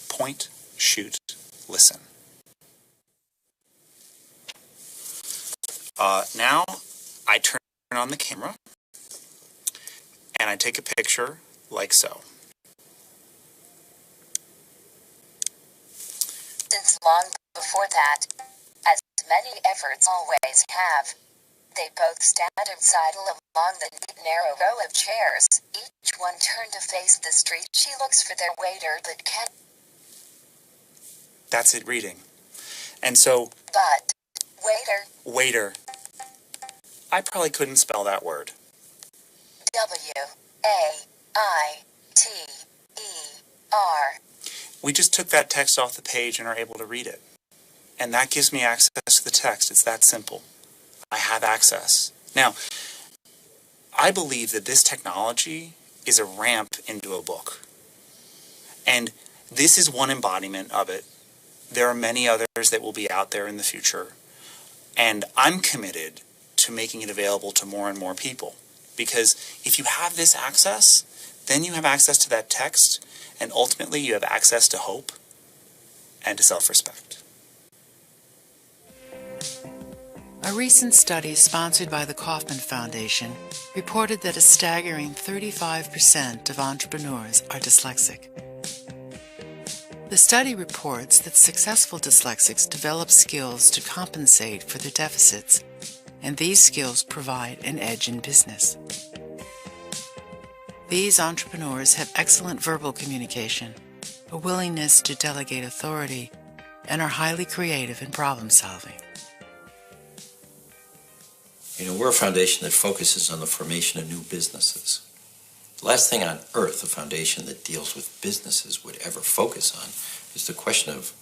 Point, shoot, listen. Now I turn on the camera and I take a picture like so. Since long before that, as many efforts always have, they both stand and sidle along the neat narrow row of chairs, each one turned to face the street. She looks for their waiter but can't. That's it reading. And so, But, waiter. I probably couldn't spell that word. W-A-I-T-E-R. We just took that text off the page and are able to read it. And that gives me access to the text. It's that simple. I have access. Now, I believe that this technology is a ramp into a book. And this is one embodiment of it. There are many others that will be out there in the future. And I'm committed to making it available to more and more people. Because if you have this access, then you have access to that text, and ultimately you have access to hope and to self-respect. A recent study sponsored by the Kauffman Foundation reported that a staggering 35% of entrepreneurs are dyslexic. The study reports that successful dyslexics develop skills to compensate for their deficits, and these skills provide an edge in business. These entrepreneurs have excellent verbal communication, a willingness to delegate authority, and are highly creative in problem solving. You know, we're a foundation that focuses on the formation of new businesses. The last thing on earth a foundation that deals with businesses would ever focus on is the question of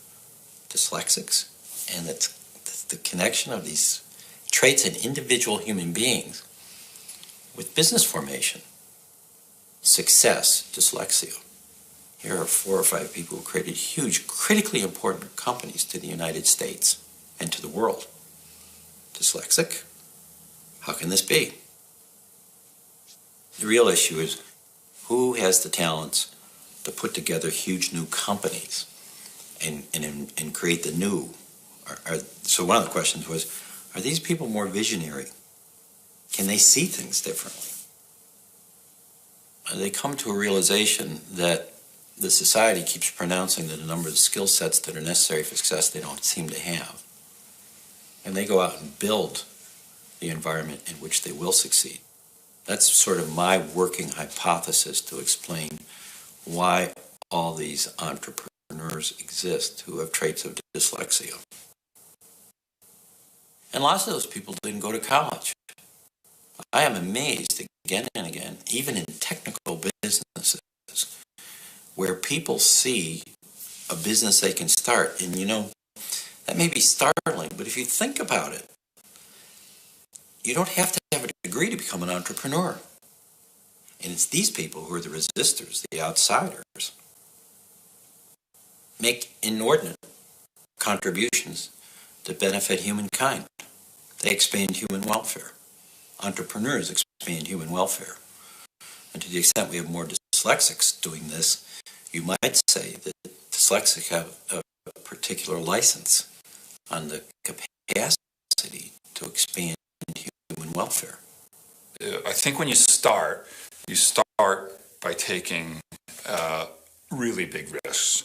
dyslexics and the connection of these traits in individual human beings with business formation, success, dyslexia. Here are 4 or 5 people who created huge, critically important companies to the United States and to the world. Dyslexic? How can this be? The real issue is who has the talents to put together huge new companies and create the new? So one of the questions was, are these people more visionary? Can they see things differently? They come to a realization that the society keeps pronouncing that a number of skill sets that are necessary for success they don't seem to have. And they go out and build the environment in which they will succeed. That's sort of my working hypothesis to explain why all these entrepreneurs exist who have traits of dyslexia. And lots of those people didn't go to college. I am amazed again and again, even in technical businesses, where people see a business they can start. And you know, that may be startling, but if you think about it, you don't have to have a degree to become an entrepreneur. And it's these people who are the resistors, the outsiders, make inordinate contributions to benefit humankind. They expand human welfare. Entrepreneurs expand human welfare. And to the extent we have more dyslexics doing this, you might say that dyslexics have a particular license on the capacity to expand human welfare. I think when you start by taking really big risks,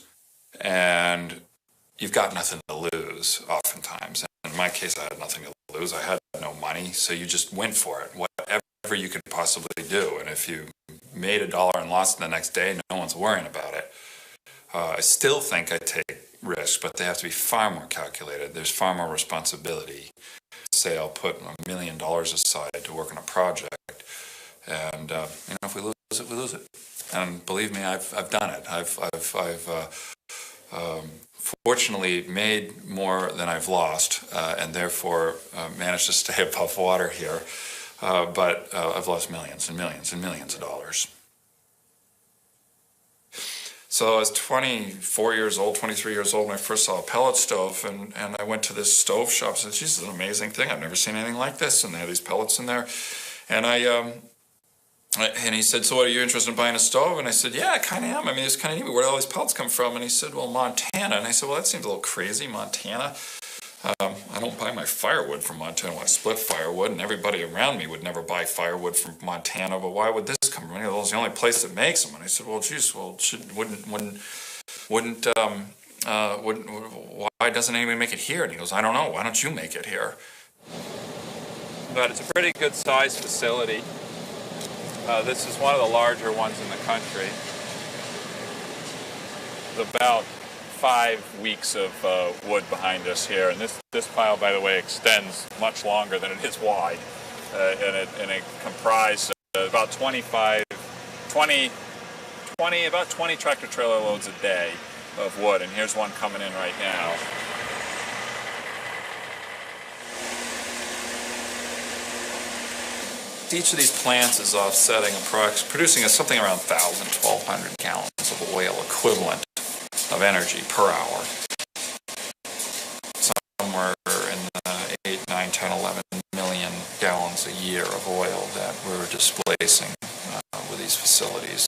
and you've got nothing to lose oftentimes. In my case, I had nothing to lose. I had no money, so you just went for it, whatever you could possibly do. And if you made $1 and lost it the next day, no one's worrying about it. I still think I take risks, but they have to be far more calculated. There's far more responsibility. Say I'll put $1 million aside to work on a project, and you know, if we lose it, we lose it. And believe me, I've done it. I've fortunately made more than I've lost, and therefore managed to stay above water here. But I've lost millions and millions and millions of dollars. So I was 24 years old, 23 years old when I first saw a pellet stove, and I went to this stove shop and said, geez, this is an amazing thing. I've never seen anything like this. And they had these pellets in there. And and he said, so what, are you interested in buying a stove? And I said, yeah, I kind of am. I mean, it's kind of neat. Where do all these pellets come from? And he said, well, Montana. And I said, well, that seems a little crazy, Montana. I don't buy my firewood from Montana. I split firewood, and everybody around me would never buy firewood from Montana. But why would this come from? You know, it's the only place that makes them. And I said, well, geez, well, why doesn't anybody make it here? And he goes, I don't know. Why don't you make it here? But it's a pretty good sized facility. This is one of the larger ones in the country. About 5 weeks of wood behind us here, and this pile, by the way, extends much longer than it is wide, and it comprised about 20 tractor trailer loads a day of wood, and here's one coming in right now. Each of these plants is offsetting producing something around 1,000, 1,200 gallons of oil equivalent of energy per hour. Somewhere in the 8, 9, 10, 11 million gallons a year of oil that we're displacing with these facilities.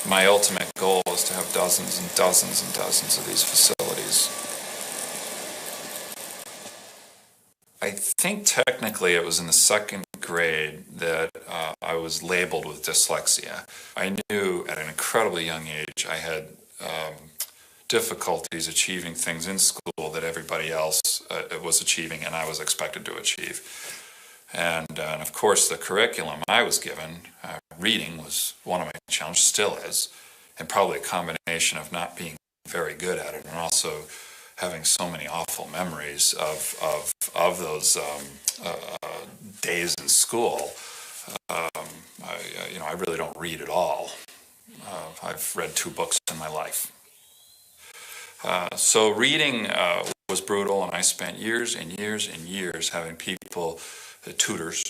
My ultimate goal is to have dozens and dozens and dozens of these facilities. I think technically it was in the second grade that I was labeled with dyslexia. I knew at an incredibly young age I had difficulties achieving things in school that everybody else was achieving and I was expected to achieve. And of course, the curriculum I was given, reading was one of my challenges, still is, and probably a combination of not being very good at it and also having so many awful memories of those days in school. I really don't read at all. I've read 2 books in my life. So reading was brutal, and I spent years and years and years having people, tutors,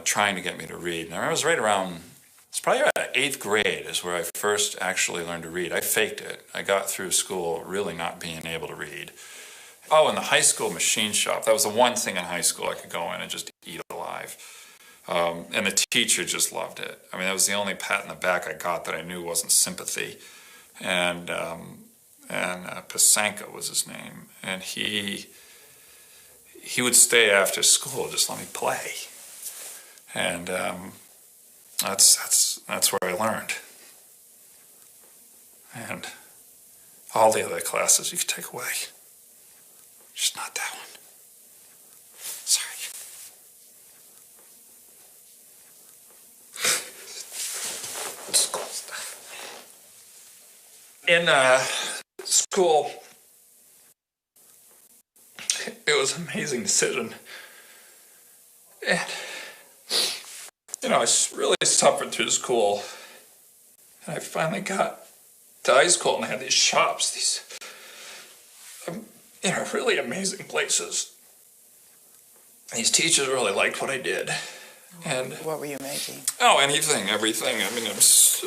trying to get me to read. And I was right around, it's probably about 8th grade is where I first actually learned to read. I faked it. I got through school really not being able to read. Oh, in the high school machine shop, that was the one thing in high school I could go in and just eat alive. And the teacher just loved it. I mean, that was the only pat in the back I got that I knew wasn't sympathy. And Pasanka was his name. And he would stay after school, just let me play. And that's where I learned. And all the other classes you could take away. Just not that one. Sorry. School stuff. In school, it was an amazing decision. And, I really suffered through school. And I finally got to high school and I had these shops, these really amazing places. These teachers really liked what I did. And what were you making? Oh, everything. I mean, it was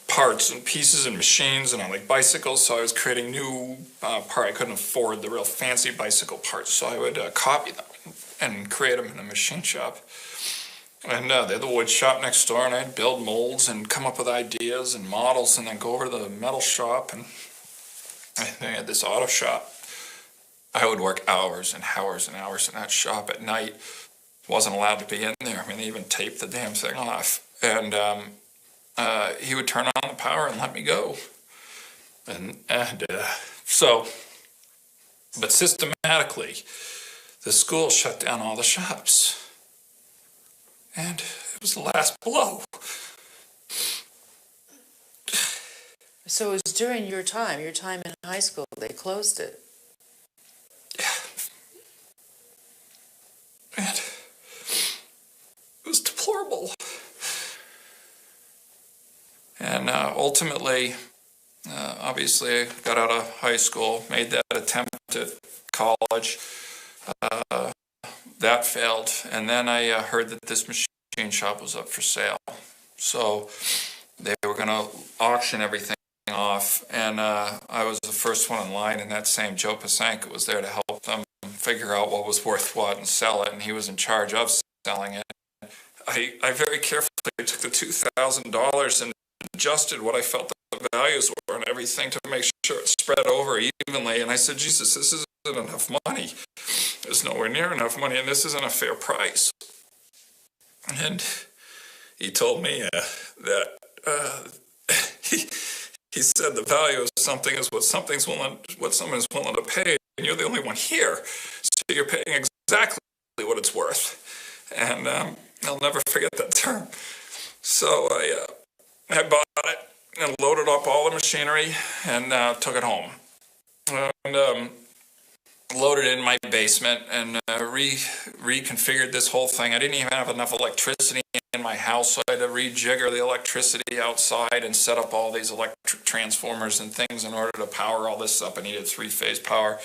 parts and pieces and machines, and I like bicycles, so I was creating new parts. I couldn't afford the real fancy bicycle parts, so I would copy them and create them in a machine shop. And they had the wood shop next door, and I'd build molds and come up with ideas and models, and then go over to the metal shop, and I had this auto shop. I would work hours and hours and hours in that shop at night. Wasn't allowed to be in there. I mean, they even taped the damn thing off. And he would turn on the power and let me go. But systematically, the school shut down all the shops. And it was the last blow. So it was during your time in high school, they closed it. And it was deplorable. And ultimately, obviously, I got out of high school, made that attempt at college. That failed. And then I heard that this machine shop was up for sale. So they were going to auction everything off. And I was the first one in line, and that same Joe Pasanka was there to help them figure out what was worth what and sell it. And he was in charge of selling it. I very carefully took the $2,000 and adjusted what I felt the values were and everything to make sure it spread over evenly. And I said, Jesus, this isn't enough money. There's nowhere near enough money, and this isn't a fair price. And he told me that he said the value of something is what someone is willing to pay, and you're the only one here, so you're paying exactly what it's worth. And I'll never forget that term. So I bought it and loaded up all the machinery and took it home. And loaded it in my basement and reconfigured this whole thing. I didn't even have enough electricity in my house, so I had to rejigger the electricity outside and set up all these electric transformers and things in order to power all this up. I needed 3-phase power,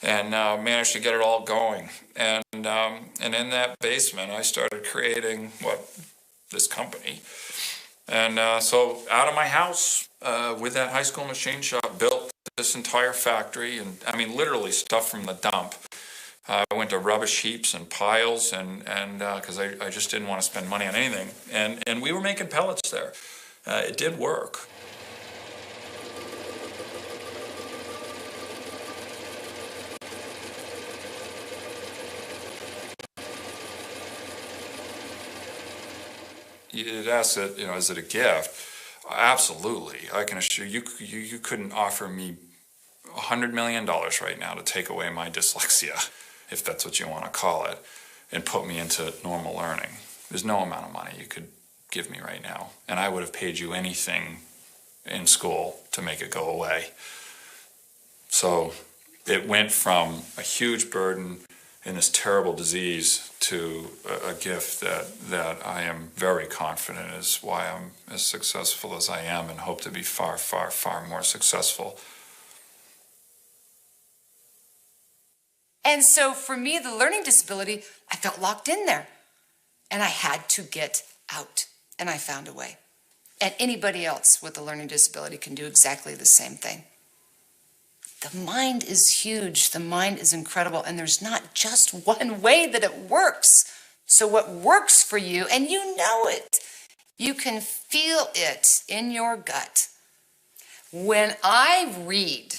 and managed to get it all going. And in that basement, I started creating this company. And so out of my house, with that high school machine shop, built this entire factory, and I mean literally stuff from the dump. I went to rubbish heaps and piles, and because I just didn't want to spend money on anything, and we were making pellets there. It did work. You'd ask it, is it a gift? Absolutely. I can assure you, you couldn't offer me $100 million right now to take away my dyslexia, if that's what you want to call it, and put me into normal learning. There's no amount of money you could give me right now, and I would have paid you anything in school to make it go away. So it went from a huge burden in this terrible disease to a gift that I am very confident is why I'm as successful as I am, and hope to be far, far, far more successful. And so for me, the learning disability, I felt locked in there. And I had to get out. And I found a way. And anybody else with a learning disability can do exactly the same thing. The mind is huge. The mind is incredible. And there's not just one way that it works. So what works for you, and you know it, you can feel it in your gut. When I read,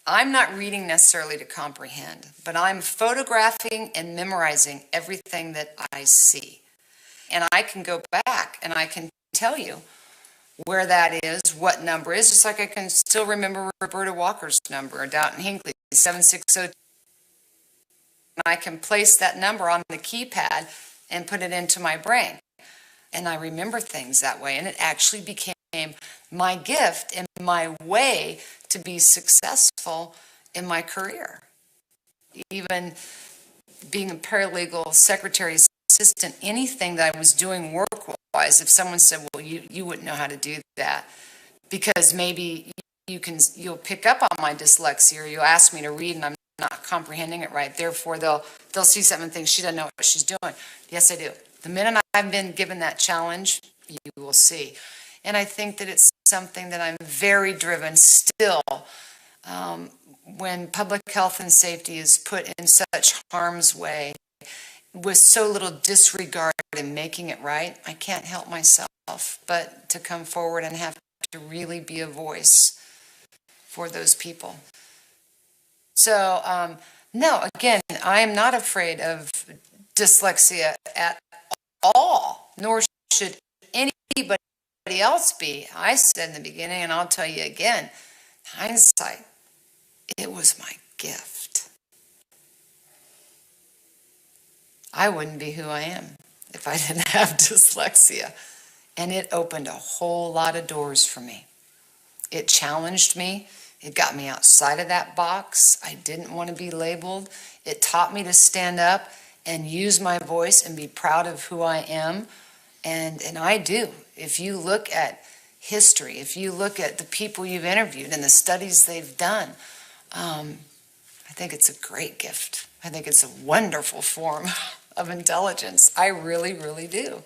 I'm not reading necessarily to comprehend, but I'm photographing and memorizing everything that I see. And I can go back and I can tell you where that is, what number is, just like I can still remember Roberta Walker's number down in Hinckley, 760. I can place that number on the keypad and put it into my brain. And I remember things that way. And it actually became my gift and my way to be successful in my career. Even being a paralegal, secretary, assistant, anything that I was doing work-wise, if someone said, well, you wouldn't know how to do that, because maybe you'll pick up on my dyslexia, or you'll ask me to read and I'm not comprehending it right. Therefore, they'll see something and think she doesn't know what she's doing. Yes, I do. The minute I've been given that challenge, you will see. And I think that it's something that I'm very driven still. When public health and safety is put in such harm's way, with so little disregard in making it right, I can't help myself but to come forward and have to really be a voice for those people. So, no, again, I am not afraid of dyslexia at all, nor should anybody else be. I said in the beginning, and I'll tell you again, hindsight, it was my gift. I wouldn't be who I am if I didn't have dyslexia. And it opened a whole lot of doors for me. It challenged me. It got me outside of that box. I didn't want to be labeled. It taught me to stand up and use my voice and be proud of who I am. And I do. If you look at history, if you look at the people you've interviewed and the studies they've done, I think it's a great gift. I think it's a wonderful form of intelligence. I really, really do.